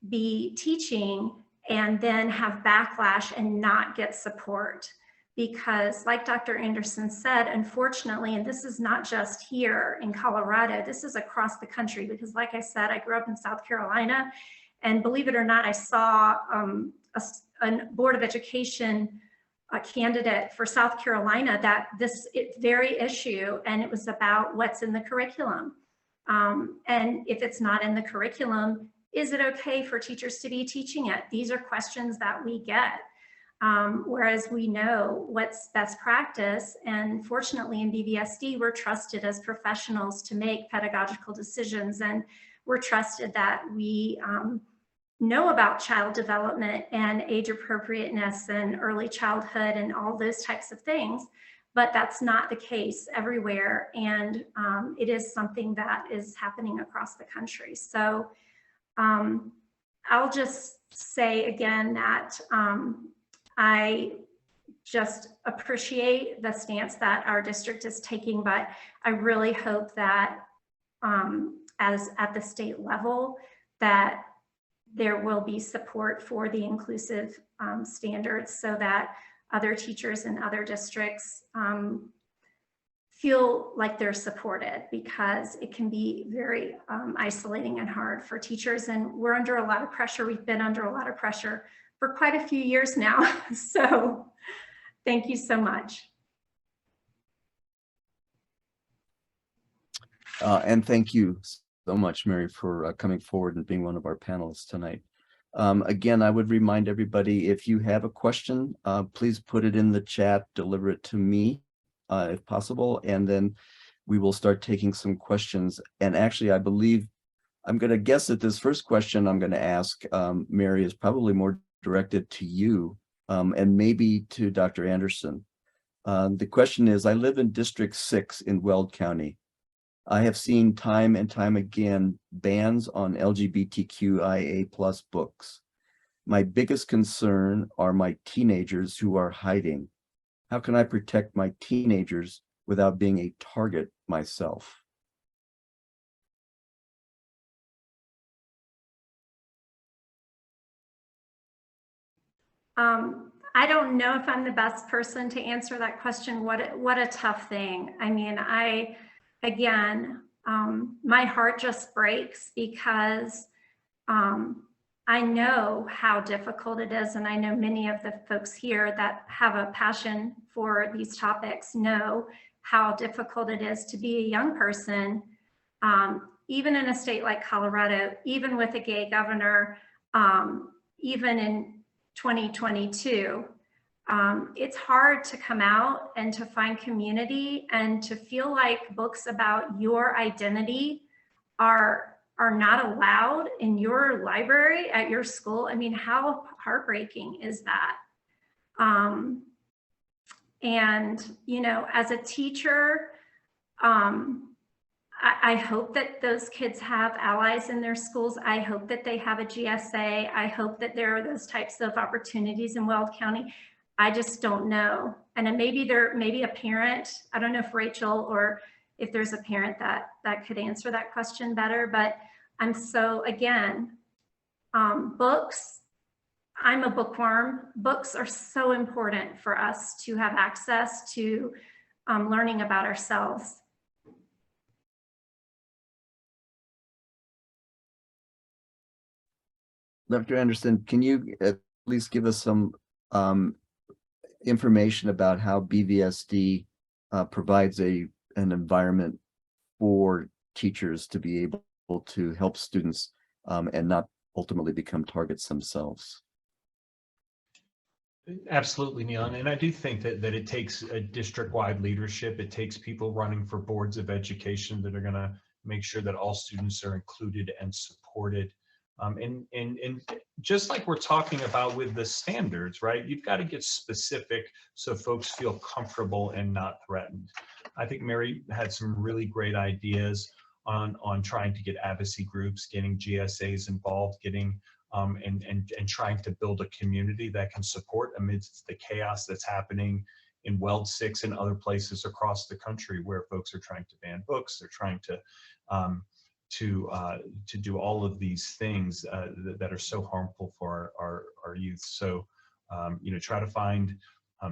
be teaching and then have backlash and not get support. Because like Dr. Anderson said, unfortunately, and this is not just here in Colorado, this is across the country, because like I said, I grew up in South Carolina, and believe it or not, I saw a Board of Education candidate for South Carolina that this very issue, and it was about what's in the curriculum. And if it's not in the curriculum, is it okay for teachers to be teaching it? These are questions that we get. Whereas we know what's best practice, and fortunately in BVSD, we're trusted as professionals to make pedagogical decisions, and we're trusted that we know about child development and age appropriateness and early childhood and all those types of things, but that's not the case everywhere, and it is something that is happening across the country. So I'll just say again that I just appreciate the stance that our district is taking, but I really hope that as at the state level, that there will be support for the inclusive standards, so that other teachers in other districts feel like they're supported, because it can be very isolating and hard for teachers. And we're under a lot of pressure. We've been under a lot of pressure for quite a few years now. So thank you so much. And thank you so much, Mary, for coming forward and being one of our panelists tonight. Again, I would remind everybody, if you have a question, please put it in the chat, deliver it to me if possible, and then we will start taking some questions. And actually, I believe, I'm going to guess that this first question I'm going to ask, Mary, is probably more directed to you and maybe to Dr. Anderson. The question is, I live in District 6 in Weld County. I have seen time and time again bans on LGBTQIA+ books. My biggest concern are my teenagers who are hiding. How can I protect my teenagers without being a target myself? I don't know if I'm the best person to answer that question. What a tough thing. I mean, again, my heart just breaks, because I know how difficult it is. And I know many of the folks here that have a passion for these topics know how difficult it is to be a young person even in a state like Colorado, even with a gay governor, even in 2022, it's hard to come out and to find community and to feel like books about your identity are not allowed in your library at your school. I mean, how heartbreaking is that? And, you know, as a teacher, I hope that those kids have allies in their schools. I hope that they have a GSA. I hope that there are those types of opportunities in Weld County. I just don't know. And maybe a parent, I don't know if Rachel or if there's a parent that could answer that question better, but I'm so, again, books, I'm a bookworm. Books are so important for us to have access to learning about ourselves. Dr. Anderson, can you at least give us some information about how BVSD provides an environment for teachers to be able to help students and not ultimately become targets themselves? Absolutely, Neil. And I do think that it takes a district-wide leadership. It takes people running for boards of education that are going to make sure that all students are included and supported. And just like we're talking about with the standards, right? You've got to get specific so folks feel comfortable and not threatened. I think Mary had some really great ideas on trying to get advocacy groups, getting GSAs involved, getting and trying to build a community that can support amidst the chaos that's happening in Weld 6 and other places across the country where folks are trying to ban books. They're trying to do all of these things that are so harmful for our youth. So, you know, try to find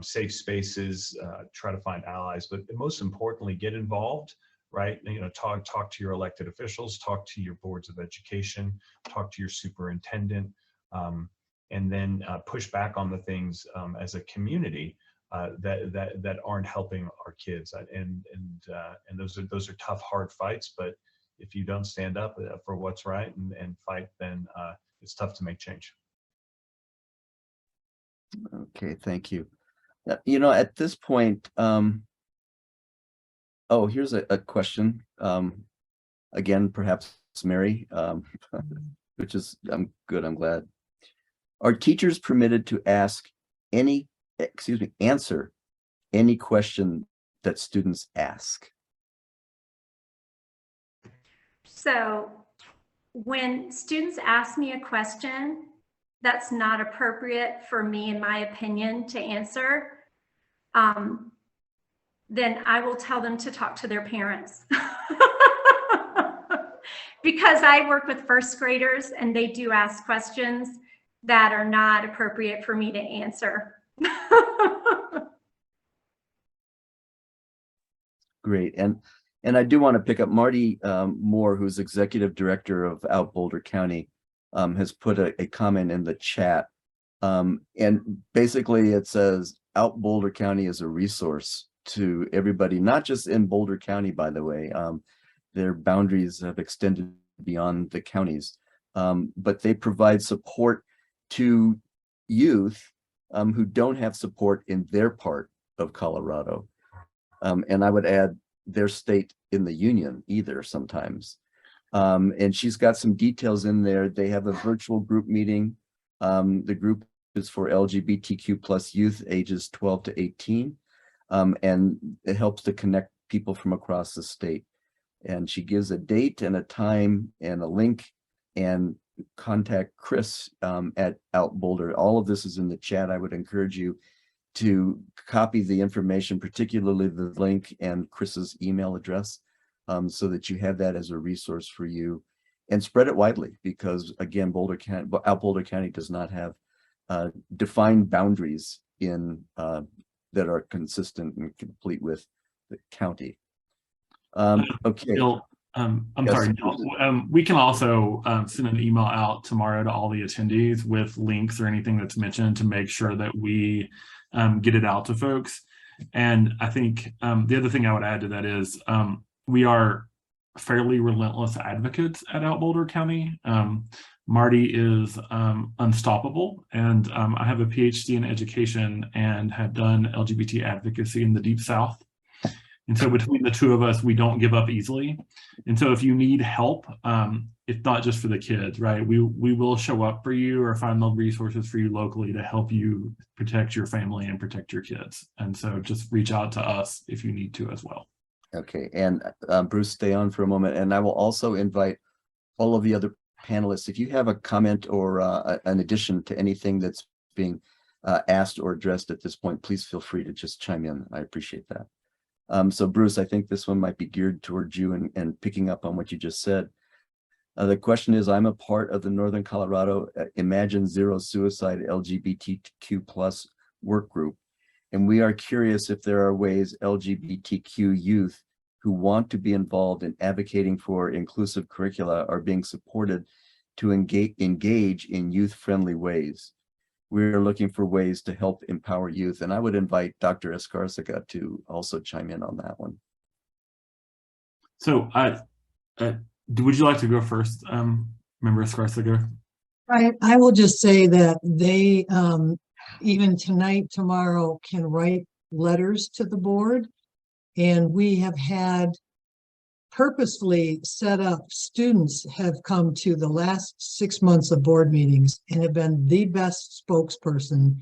safe spaces, try to find allies, but most importantly, get involved, right? You know, talk to your elected officials, talk to your boards of education, talk to your superintendent, and then push back on the things as a community that aren't helping our kids. And those are tough, hard fights, but if you don't stand up for what's right and fight, then it's tough to make change. Okay, thank you. You know, at this point, oh, here's a question. Again, perhaps Mary, which is, I'm good, I'm glad. Are teachers permitted to answer any question that students ask? So when students ask me a question that's not appropriate for me, in my opinion, to answer, then I will tell them to talk to their parents. Because I work with first graders and they do ask questions that are not appropriate for me to answer. Great. And I do want to pick up Marty Moore, who's executive director of Out Boulder County, has put a comment in the chat. And basically it says Out Boulder County is a resource to everybody, not just in Boulder County, by the way. Their boundaries have extended beyond the counties, but they provide support to youth who don't have support in their part of Colorado. And I would add their state in the union either sometimes. And she's got some details in there. They have a virtual group meeting. The group is for LGBTQ plus youth ages 12 to 18. And it helps to connect people from across the state. And she gives a date and a time and a link, and contact Chris at Out Boulder. All of this is in the chat. I would encourage you to copy the information, particularly the link and Chris's email address, so that you have that as a resource for you, and spread it widely, because again, Out Boulder County does not have defined boundaries in that are consistent and complete with the county. Okay. Bill, I'm Yes. sorry. Bill, we can also send an email out tomorrow to all the attendees with links or anything that's mentioned to make sure that we get it out to folks. And I think the other thing I would add to that is we are fairly relentless advocates at Out Boulder County. Marty is unstoppable, and I have a PhD in education and have done LGBT advocacy in the Deep South. And so between the two of us, we don't give up easily. And so if you need help, it's not just for the kids, right? We will show up for you or find the resources for you locally to help you protect your family and protect your kids. And so just reach out to us if you need to as well. Okay, and Bruce, stay on for a moment, and I will also invite all of the other panelists. If you have a comment or an addition to anything that's being asked or addressed at this point, please feel free to just chime in. I appreciate that. So Bruce, I think this one might be geared towards you and picking up on what you just said. The question is, I'm a part of the Northern Colorado Imagine Zero Suicide LGBTQ+ work group, and we are curious if there are ways LGBTQ youth who want to be involved in advocating for inclusive curricula are being supported to engage in youth-friendly ways. We're looking for ways to help empower youth, and I would invite Dr. Escarcega to also chime in on that one. So would you like to go first, Member Escarcega? I will just say that they, even tonight, tomorrow, can write letters to the board. And we have had purposefully set up, students have come to the last 6 months of board meetings and have been the best spokesperson,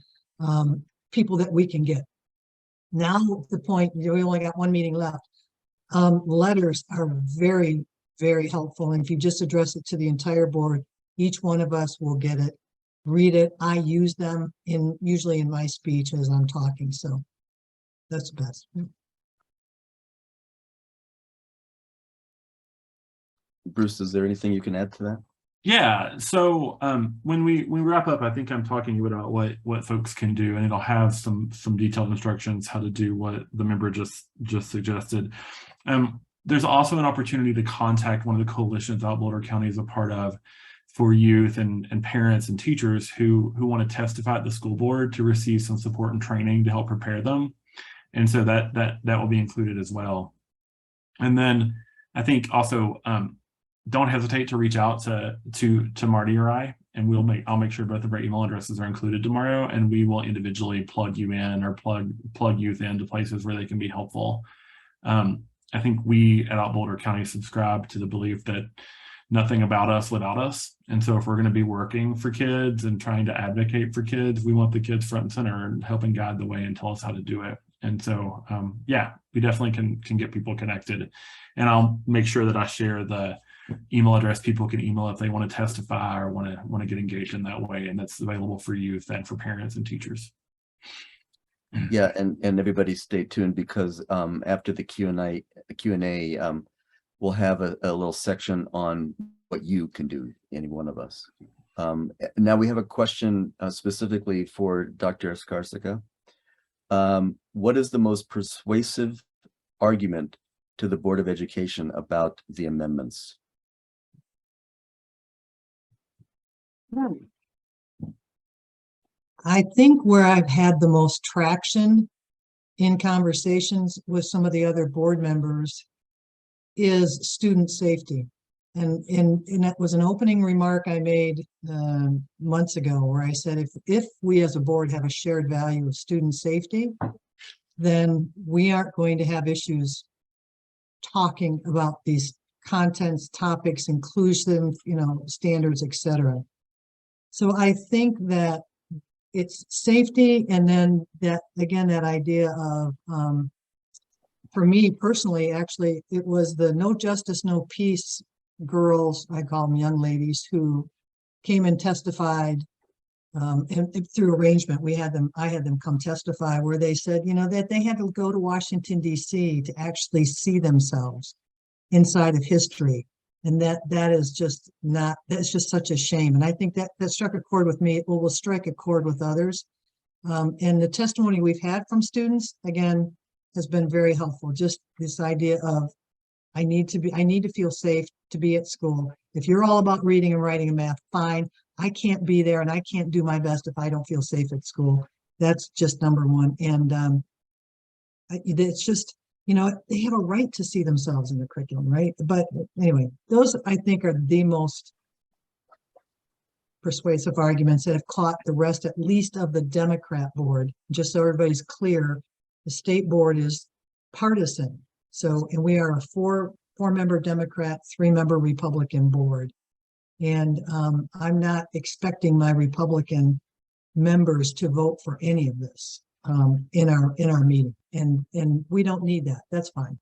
people that we can get. Now, at the point, we only got one meeting left. Letters are very, very helpful. And if you just address it to the entire board, each one of us will get it, read it. I use them usually in my speech as I'm talking. So that's best. Bruce, is there anything you can add to that? Yeah, so when we wrap up, I think I'm talking about what folks can do, and it'll have some detailed instructions how to do what the member just suggested. There's also an opportunity to contact one of the coalitions Out Boulder County is a part of for youth and parents and teachers who want to testify at the school board to receive some support and training to help prepare them. And so that will be included as well. And then I think also don't hesitate to reach out to Marty or I, and I'll make sure both of our email addresses are included tomorrow, and we will individually plug you in or plug youth into places where they can be helpful. I think we at Out Boulder County subscribe to the belief that nothing about us without us. And so if we're going to be working for kids and trying to advocate for kids, we want the kids front and center and helping guide the way and tell us how to do it. And so, yeah, we definitely can get people connected. And I'll make sure that I share the email address people can email if they want to testify or want to get engaged in that way. And that's available for youth and for parents and teachers. Yeah, and everybody stay tuned, because after the Q&A, we'll have a little section on what you can do, any one of us. Now we have a question specifically for Dr. Escarcega. What is the most persuasive argument to the Board of Education about the amendments? I think where I've had the most traction in conversations with some of the other board members is student safety. And that was an opening remark I made months ago, where I said, if we as a board have a shared value of student safety, then we aren't going to have issues talking about these contents, topics, inclusion, standards, etc. So I think that it's safety, and then that idea of, for me personally, actually, it was the No Justice, No Peace girls, I call them young ladies, who came and testified, and through arrangement, I had them come testify, where they said, that they had to go to Washington, D.C. to actually see themselves inside of history. And that is just that's just such a shame. And I think that struck a chord with me. It will strike a chord with others. And the testimony we've had from students, again, has been very helpful. Just this idea of, I need to feel safe to be at school. If you're all about reading and writing and math, fine. I can't be there and I can't do my best if I don't feel safe at school. That's just number one. And it's just, you know, they have a right to see themselves in the curriculum, right? But anyway, those I think are the most persuasive arguments that have caught the rest, at least of the Democrat board. Just so everybody's clear, the state board is partisan. So, and we are a four-member Democrat, 3-member Republican board. And I'm not expecting my Republican members to vote for any of this in our meeting. And we don't need that. That's fine.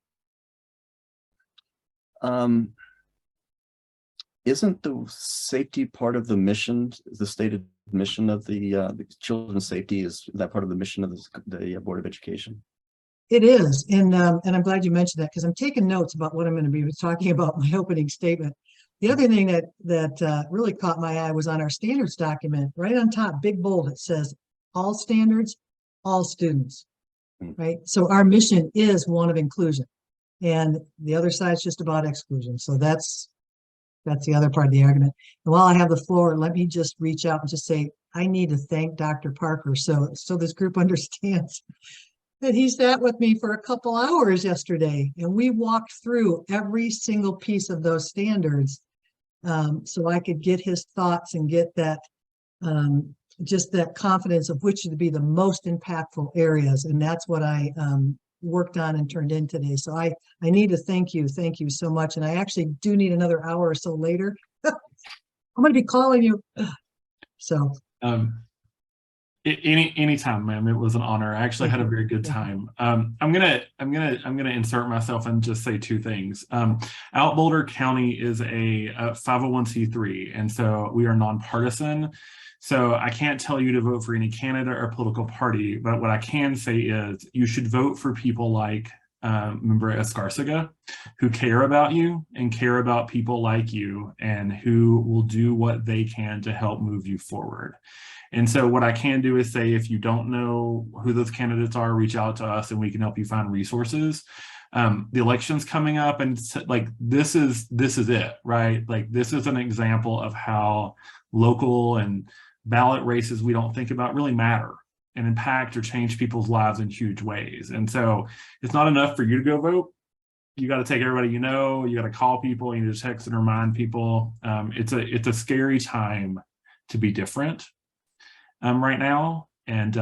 Isn't the safety part of the mission, the stated mission of the children's safety, is that part of the mission of the Board of Education? It is, and I'm glad you mentioned that because I'm taking notes about what I'm going to be talking about in my opening statement. The other thing that really caught my eye was on our standards document, right on top, big bold, it says all standards, all students, right? So our mission is one of inclusion, and the other side is just about exclusion. So that's the other part of the argument. And while I have the floor, let me just reach out and just say, I need to thank Dr. Parker. So this group understands that he sat with me for a couple hours yesterday and we walked through every single piece of those standards so I could get his thoughts and get that, just that confidence of which would be the most impactful areas. And that's what I worked on and turned in today. So I need to thank you so much. And I actually do need another hour or so later. I'm going to be calling you. So anytime, ma'am. It was an honor. I actually had a very good time. I'm gonna insert myself and just say two things. Out Boulder County is a 501c3, and so we are nonpartisan. So I can't tell you to vote for any candidate or political party, but what I can say is you should vote for people like Member Escarcega, who care about you and care about people like you and who will do what they can to help move you forward. And so what I can do is say, if you don't know who those candidates are, reach out to us and we can help you find resources. The election's coming up, and like this is it, right? Like this is an example of how local and ballot races we don't think about really matter and impact or change people's lives in huge ways. And so it's not enough for you to go vote. You got to take everybody you know, you got to call people, you need to text and remind people. It's a scary time to be different right now. And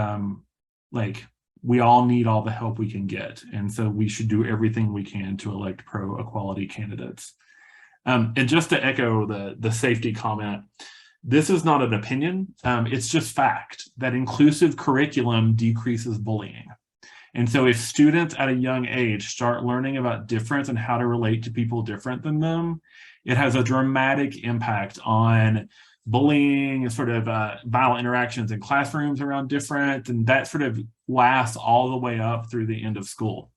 like we all need all the help we can get. And so we should do everything we can to elect pro-equality candidates. And just to echo the safety comment, this is not an opinion. It's just fact that inclusive curriculum decreases bullying. And so if students at a young age start learning about difference and how to relate to people different than them, it has a dramatic impact on bullying and sort of violent interactions in classrooms around different, and that sort of lasts all the way up through the end of school.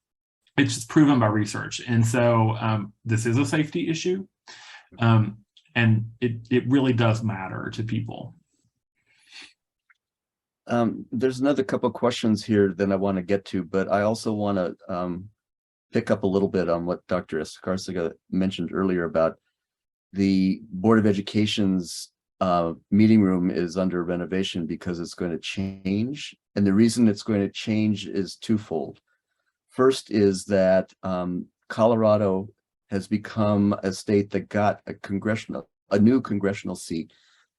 It's just proven by research. And so this is a safety issue. And it really does matter to people. There's another couple of questions here that I want to get to, but I also want to pick up a little bit on what Dr. Escarcega mentioned earlier about the Board of Education's meeting room is under renovation because it's going to change. And the reason it's going to change is twofold. First is that Colorado has become a state that got a new congressional seat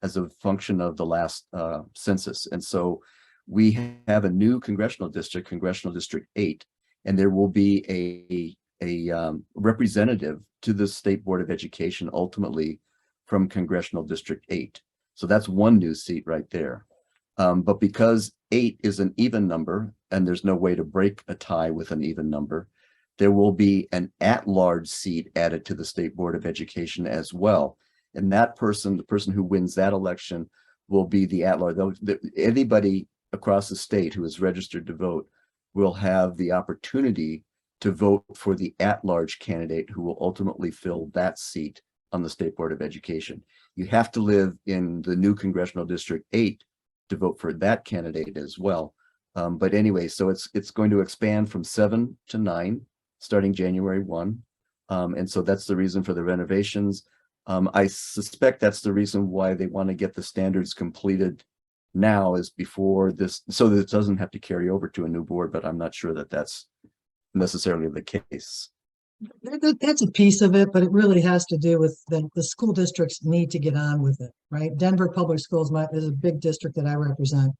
as a function of the last census. And so we have a new congressional district, Congressional District 8, and there will be a representative to the State Board of Education ultimately from Congressional District 8. So that's one new seat right there. But because 8 is an even number and there's no way to break a tie with an even number, there will be an at-large seat added to the State Board of Education as well. And that person, the person who wins that election, will be the at-large. Anybody across the state who is registered to vote will have the opportunity to vote for the at-large candidate who will ultimately fill that seat on the State Board of Education. You have to live in the new Congressional District 8 to vote for that candidate as well. But anyway, so it's going to expand from 7 to 9. Starting January 1. And so that's the reason for the renovations. I suspect that's the reason why they want to get the standards completed now, is before this, so that it doesn't have to carry over to a new board, but I'm not sure that that's necessarily the case. That's a piece of it, but it really has to do with the school districts need to get on with it, right? Denver Public Schools is a big district that I represent.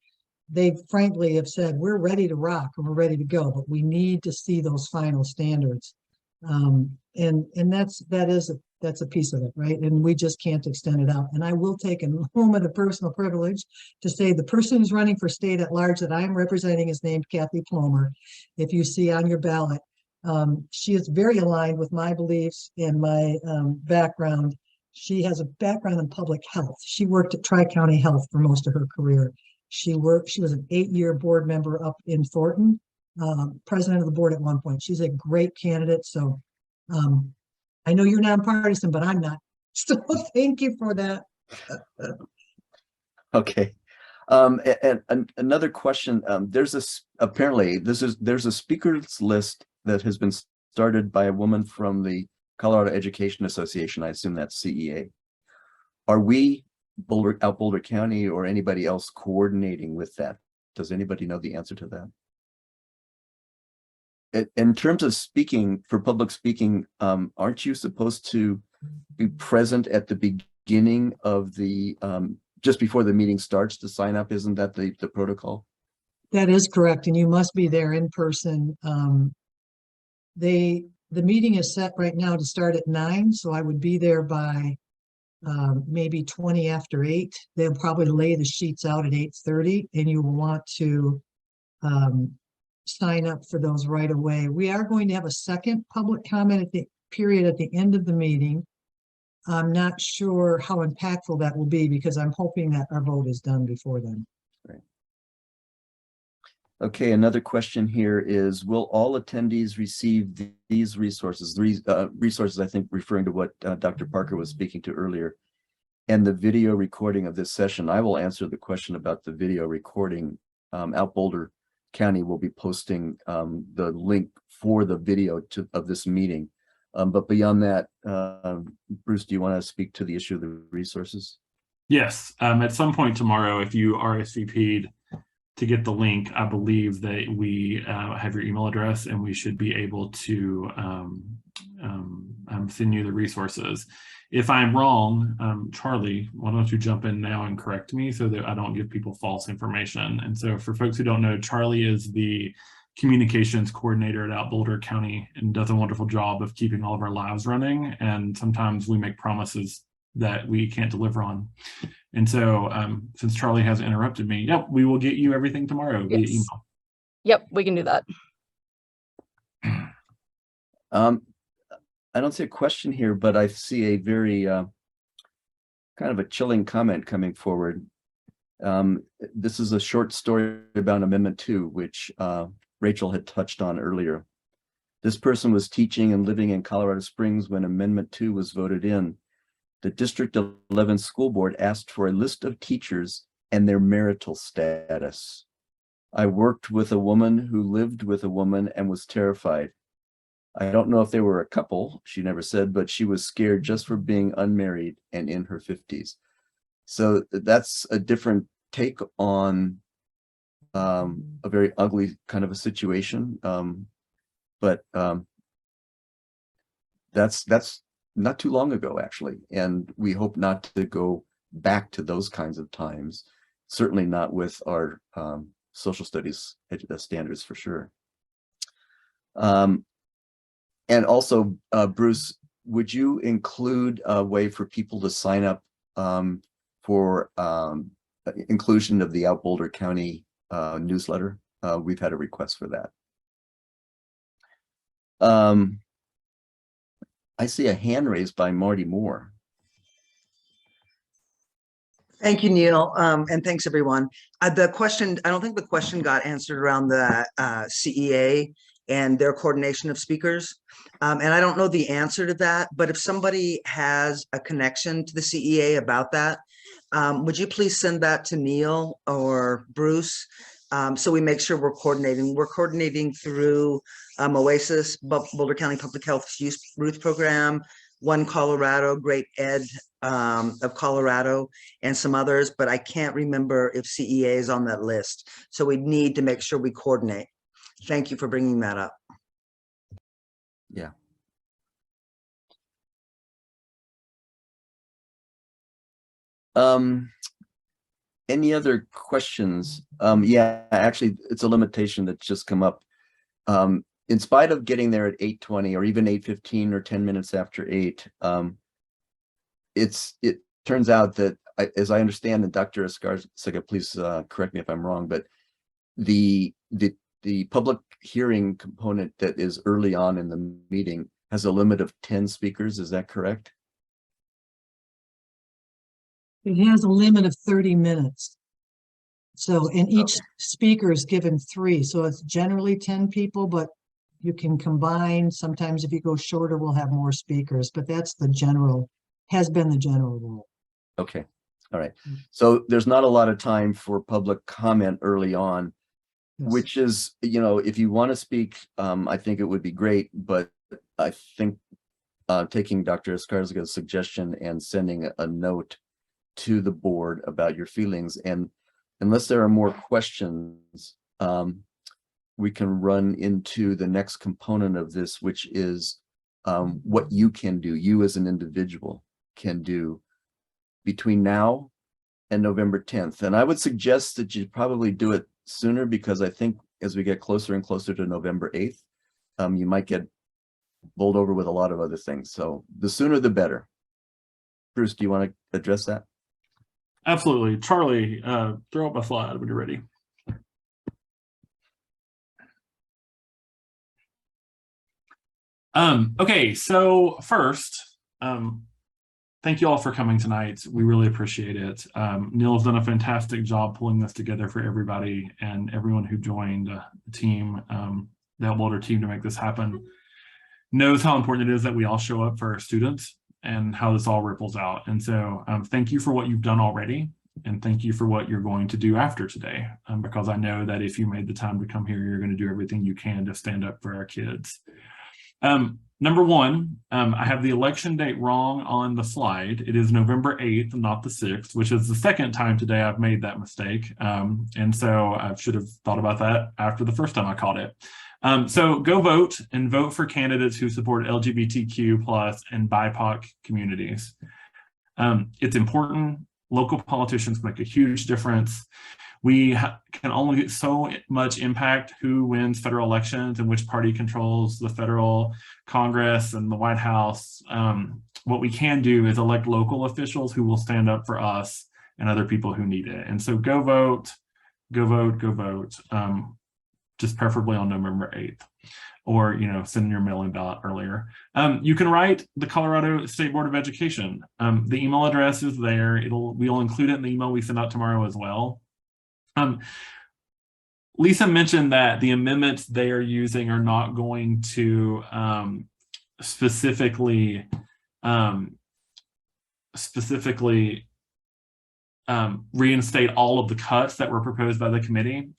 They frankly have said, we're ready to rock and we're ready to go, but we need to see those final standards. And that's a piece of it, right? And we just can't extend it out. And I will take a moment of personal privilege to say the person who's running for state at large that I'm representing is named Kathy Plomer. If you see on your ballot, she is very aligned with my beliefs and my background. She has a background in public health. She worked at Tri-County Health for most of her career. She was an 8-year board member up in Thornton, president of the board at one point. She's a great candidate. So I know you're nonpartisan, but I'm not. So thank you for that. Okay. And another question, apparently there's a speakers list that has been started by a woman from the Colorado Education Association. I assume that's CEA. Are we, Boulder County, or anybody else coordinating with that? Does anybody know the answer to that? In terms of speaking, for public speaking, aren't you supposed to be present at the beginning of the, just before the meeting starts to sign up? Isn't that the protocol? That is correct. And you must be there in person. The meeting is set right now to start at 9. So I would be there by maybe 20 after 8. They'll probably lay the sheets out at 8:30, and you will want to sign up for those right away. We are going to have a second public comment at the period at the end of the meeting. I'm not sure how impactful that will be because I'm hoping that our vote is done before then. Right. Okay, another question here is, will all attendees receive these resources? Resources, I think, referring to what Dr. Parker was speaking to earlier, and the video recording of this session. I will answer the question about the video recording. Boulder County will be posting the link for the video of this meeting. But beyond that, Bruce, do you want to speak to the issue of the resources? Yes, at some point tomorrow, if you RSVP'd to get the link, I believe that we have your email address and we should be able to send you the resources. If I'm wrong, Charlie, why don't you jump in now and correct me so that I don't give people false information. And so for folks who don't know, Charlie is the communications coordinator at Boulder County and does a wonderful job of keeping all of our lives running. And sometimes we make promises that we can't deliver on. And so since Charlie has interrupted me, yep, we will get you everything tomorrow via email. Yep, we can do that. I don't see a question here, but I see a very kind of a chilling comment coming forward. This is a short story about Amendment 2, which Rachel had touched on earlier. This person was teaching and living in Colorado Springs when Amendment 2 was voted in. The District 11 School Board asked for a list of teachers and their marital status. I worked with a woman who lived with a woman and was terrified. I don't know if they were a couple, she never said, but she was scared just for being unmarried and in her 50s. So that's a different take on a very ugly kind of a situation. But that's not too long ago, actually. And we hope not to go back to those kinds of times, certainly not with our social studies standards for sure. And also, Bruce, would you include a way for people to sign up for inclusion of the Boulder County newsletter? We've had a request for that. I see a hand raised by Marty Moore. Thank you, Neil, and thanks everyone. The question, I don't think the question got answered around the CEA and their coordination of speakers. And I don't know the answer to that, but if somebody has a connection to the CEA about that, would you please send that to Neil or Bruce so we make sure we're coordinating. We're coordinating through OASIS, Boulder County Public Health Youth Program, One Colorado, Great Ed of Colorado, and some others, but I can't remember if CEA is on that list. So we need to make sure we coordinate. Thank you for bringing that up. Yeah. Any other questions? Yeah, actually, it's a limitation that's just come up. In spite of getting there at 8:20 or even 8:15 or 10 minutes after 8, it turns out that, as I understand, and Dr. Escarcega, please correct me if I'm wrong, but the public hearing component that is early on in the meeting has a limit of 10 speakers. Is that correct? It has a limit of 30 minutes. So, and each speaker is given 3, so it's generally 10 people, but you can combine. Sometimes if you go shorter, we'll have more speakers, but that's the general, has been the general rule. Okay, all right. So there's not a lot of time for public comment early on, Yes. which is, if you want to speak, I think it would be great, but I think taking Dr. Escarcega's suggestion and sending a note to the board about your feelings, and unless there are more questions, we can run into the next component of this, which is what you can do, you as an individual can do between now and November 10th. And I would suggest that you probably do it sooner, because I think as we get closer and closer to November 8th, you might get bowled over with a lot of other things. So the sooner the better. Bruce, do you want to address that? Absolutely. Charlie, throw up a slide when you're ready. Okay, so first, thank you all for coming tonight. We really appreciate it. Neil has done a fantastic job pulling this together for everybody, and everyone who joined the team, the Boulder team, to make this happen knows how important it is that we all show up for our students and how this all ripples out. And so thank you for what you've done already, and thank you for what you're going to do after today, because I know that if you made the time to come here, you're going to do everything you can to stand up for our kids. Number one, I have the election date wrong on the slide. It is November 8th, not the 6th, which is the second time today I've made that mistake. And so I should have thought about that after the first time I caught it. So go vote, and vote for candidates who support LGBTQ+ and BIPOC communities. It's important. Local politicians make a huge difference. We can only get so much impact who wins federal elections and which party controls the federal Congress and the White House. What we can do is elect local officials who will stand up for us and other people who need it. And so go vote, go vote, go vote, just preferably on November 8th. Or, send your mail-in ballot earlier. You can write the Colorado State Board of Education. The email address is there. We'll include it in the email we send out tomorrow as well. Lisa mentioned that the amendments they are using are not going to specifically reinstate all of the cuts that were proposed by the committee.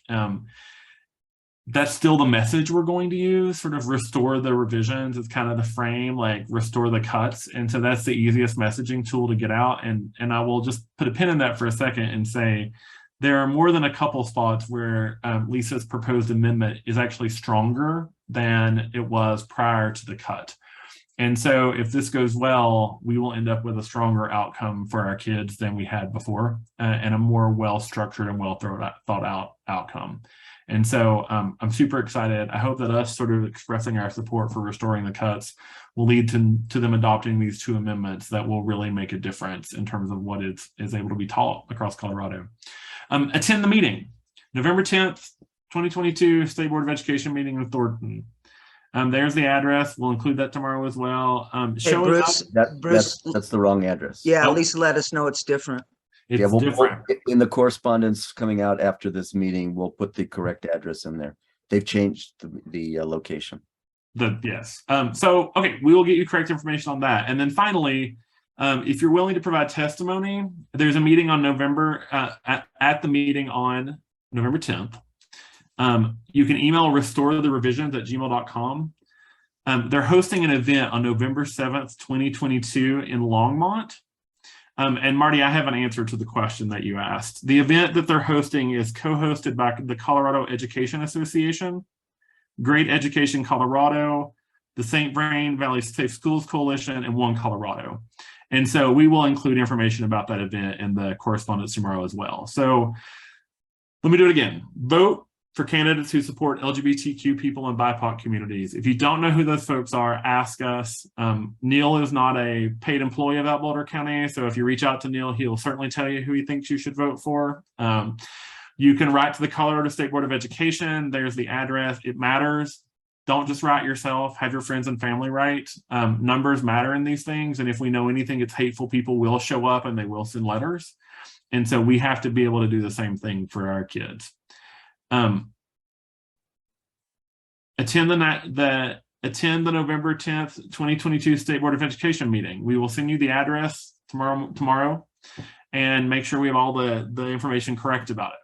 That's still the message we're going to use, sort of restore the revisions. It's kind of the frame, like restore the cuts. And so that's the easiest messaging tool to get out. And I will just put a pin in that for a second and say, there are more than a couple spots where Lisa's proposed amendment is actually stronger than it was prior to the cut. And so if this goes well, we will end up with a stronger outcome for our kids than we had before, and a more well-structured and well-thought-out outcome. And so I'm super excited. I hope that us sort of expressing our support for restoring the cuts will lead to them adopting these 2 amendments that will really make a difference in terms of what is able to be taught across Colorado. Attend the meeting, November 10th, 2022, State Board of Education meeting in Thornton. There's the address. We'll include that tomorrow as well. Hey, Bruce, That's the wrong address. yeah, Oh. at least let us know it's different. It's Yeah, different. in the correspondence coming out after this meeting, we'll put the correct address in there. They've changed the location. Yes. So, okay, we will get you correct information on that. And then finally, if you're willing to provide testimony, there's a meeting on at the meeting on November 10th. You can email restoretherevisions@gmail.com. They're hosting an event on November 7th, 2022 in Longmont. And Marty, I have an answer to the question that you asked. The event that they're hosting is co-hosted by the Colorado Education Association, Great Education Colorado, the St. Vrain Valley Safe Schools Coalition, and One Colorado. And so we will include information about that event in the correspondence tomorrow as well. So let me do it again. Vote for candidates who support LGBTQ people and BIPOC communities. If you don't know who those folks are, ask us. Neil is not a paid employee of Out Boulder County, so if you reach out to Neil, he'll certainly tell you who he thinks you should vote for. You can write to the Colorado State Board of Education. There's the address. It matters. Don't just write yourself. Have your friends and family write. Numbers matter in these things, and if we know anything, it's hateful. People will show up and they will send letters. And so we have to be able to do the same thing for our kids. Attend the November 10th, 2022 State Board of Education meeting. We will send you the address tomorrow and make sure we have all the information correct about it.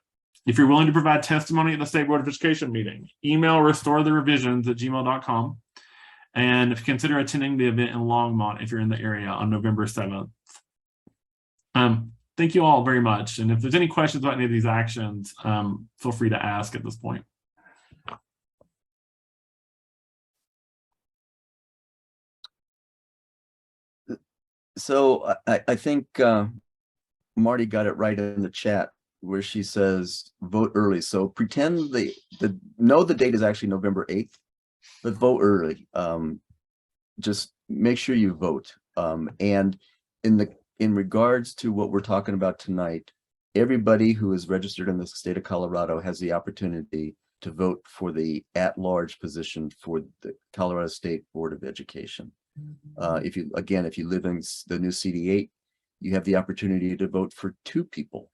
If you're willing to provide testimony at the State Board of Education meeting, email restoretherevisions@gmail.com. And if consider attending the event in Longmont if you're in the area on November 7th. Thank you all very much. And if there's any questions about any of these actions, feel free to ask at this point. So I think Marty got it right in the chat where she says vote early. So pretend know the date is actually November 8th, but vote early. Just make sure you vote. And in regards to what we're talking about tonight, everybody who is registered in the state of Colorado has the opportunity to vote for the at-large position for the Colorado State Board of Education. If you live in the new CD8, you have the opportunity to vote for 2 people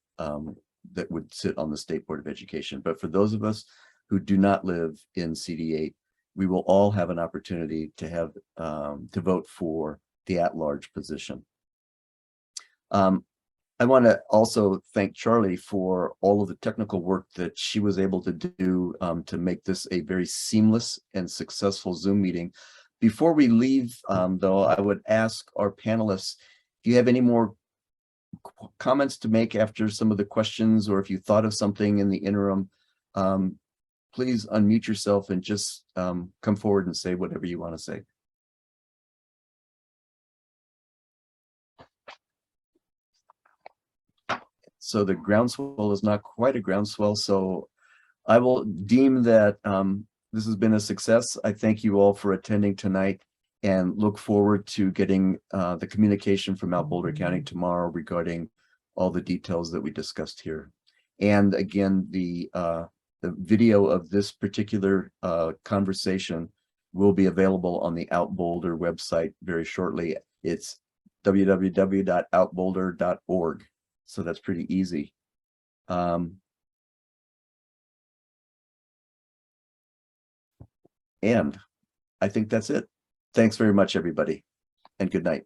that would sit on the State Board of Education. But for those of us who do not live in CD8, we will all have an opportunity to have to vote for the at-large position. I want to also thank Charlie for all of the technical work that she was able to do to make this a very seamless and successful Zoom meeting. Before we leave, though, I would ask our panelists, if you have any more comments to make after some of the questions, or if you thought of something in the interim, please unmute yourself and just come forward and say whatever you want to say. So the groundswell is not quite a groundswell, so I will deem that this has been a success. I thank you all for attending tonight and look forward to getting the communication from Out Boulder County tomorrow regarding all the details that we discussed here. And again, the video of this particular conversation will be available on the Out Boulder website very shortly. It's www.outboulder.org. So that's pretty easy. And I think that's it. Thanks very much, everybody, and good night.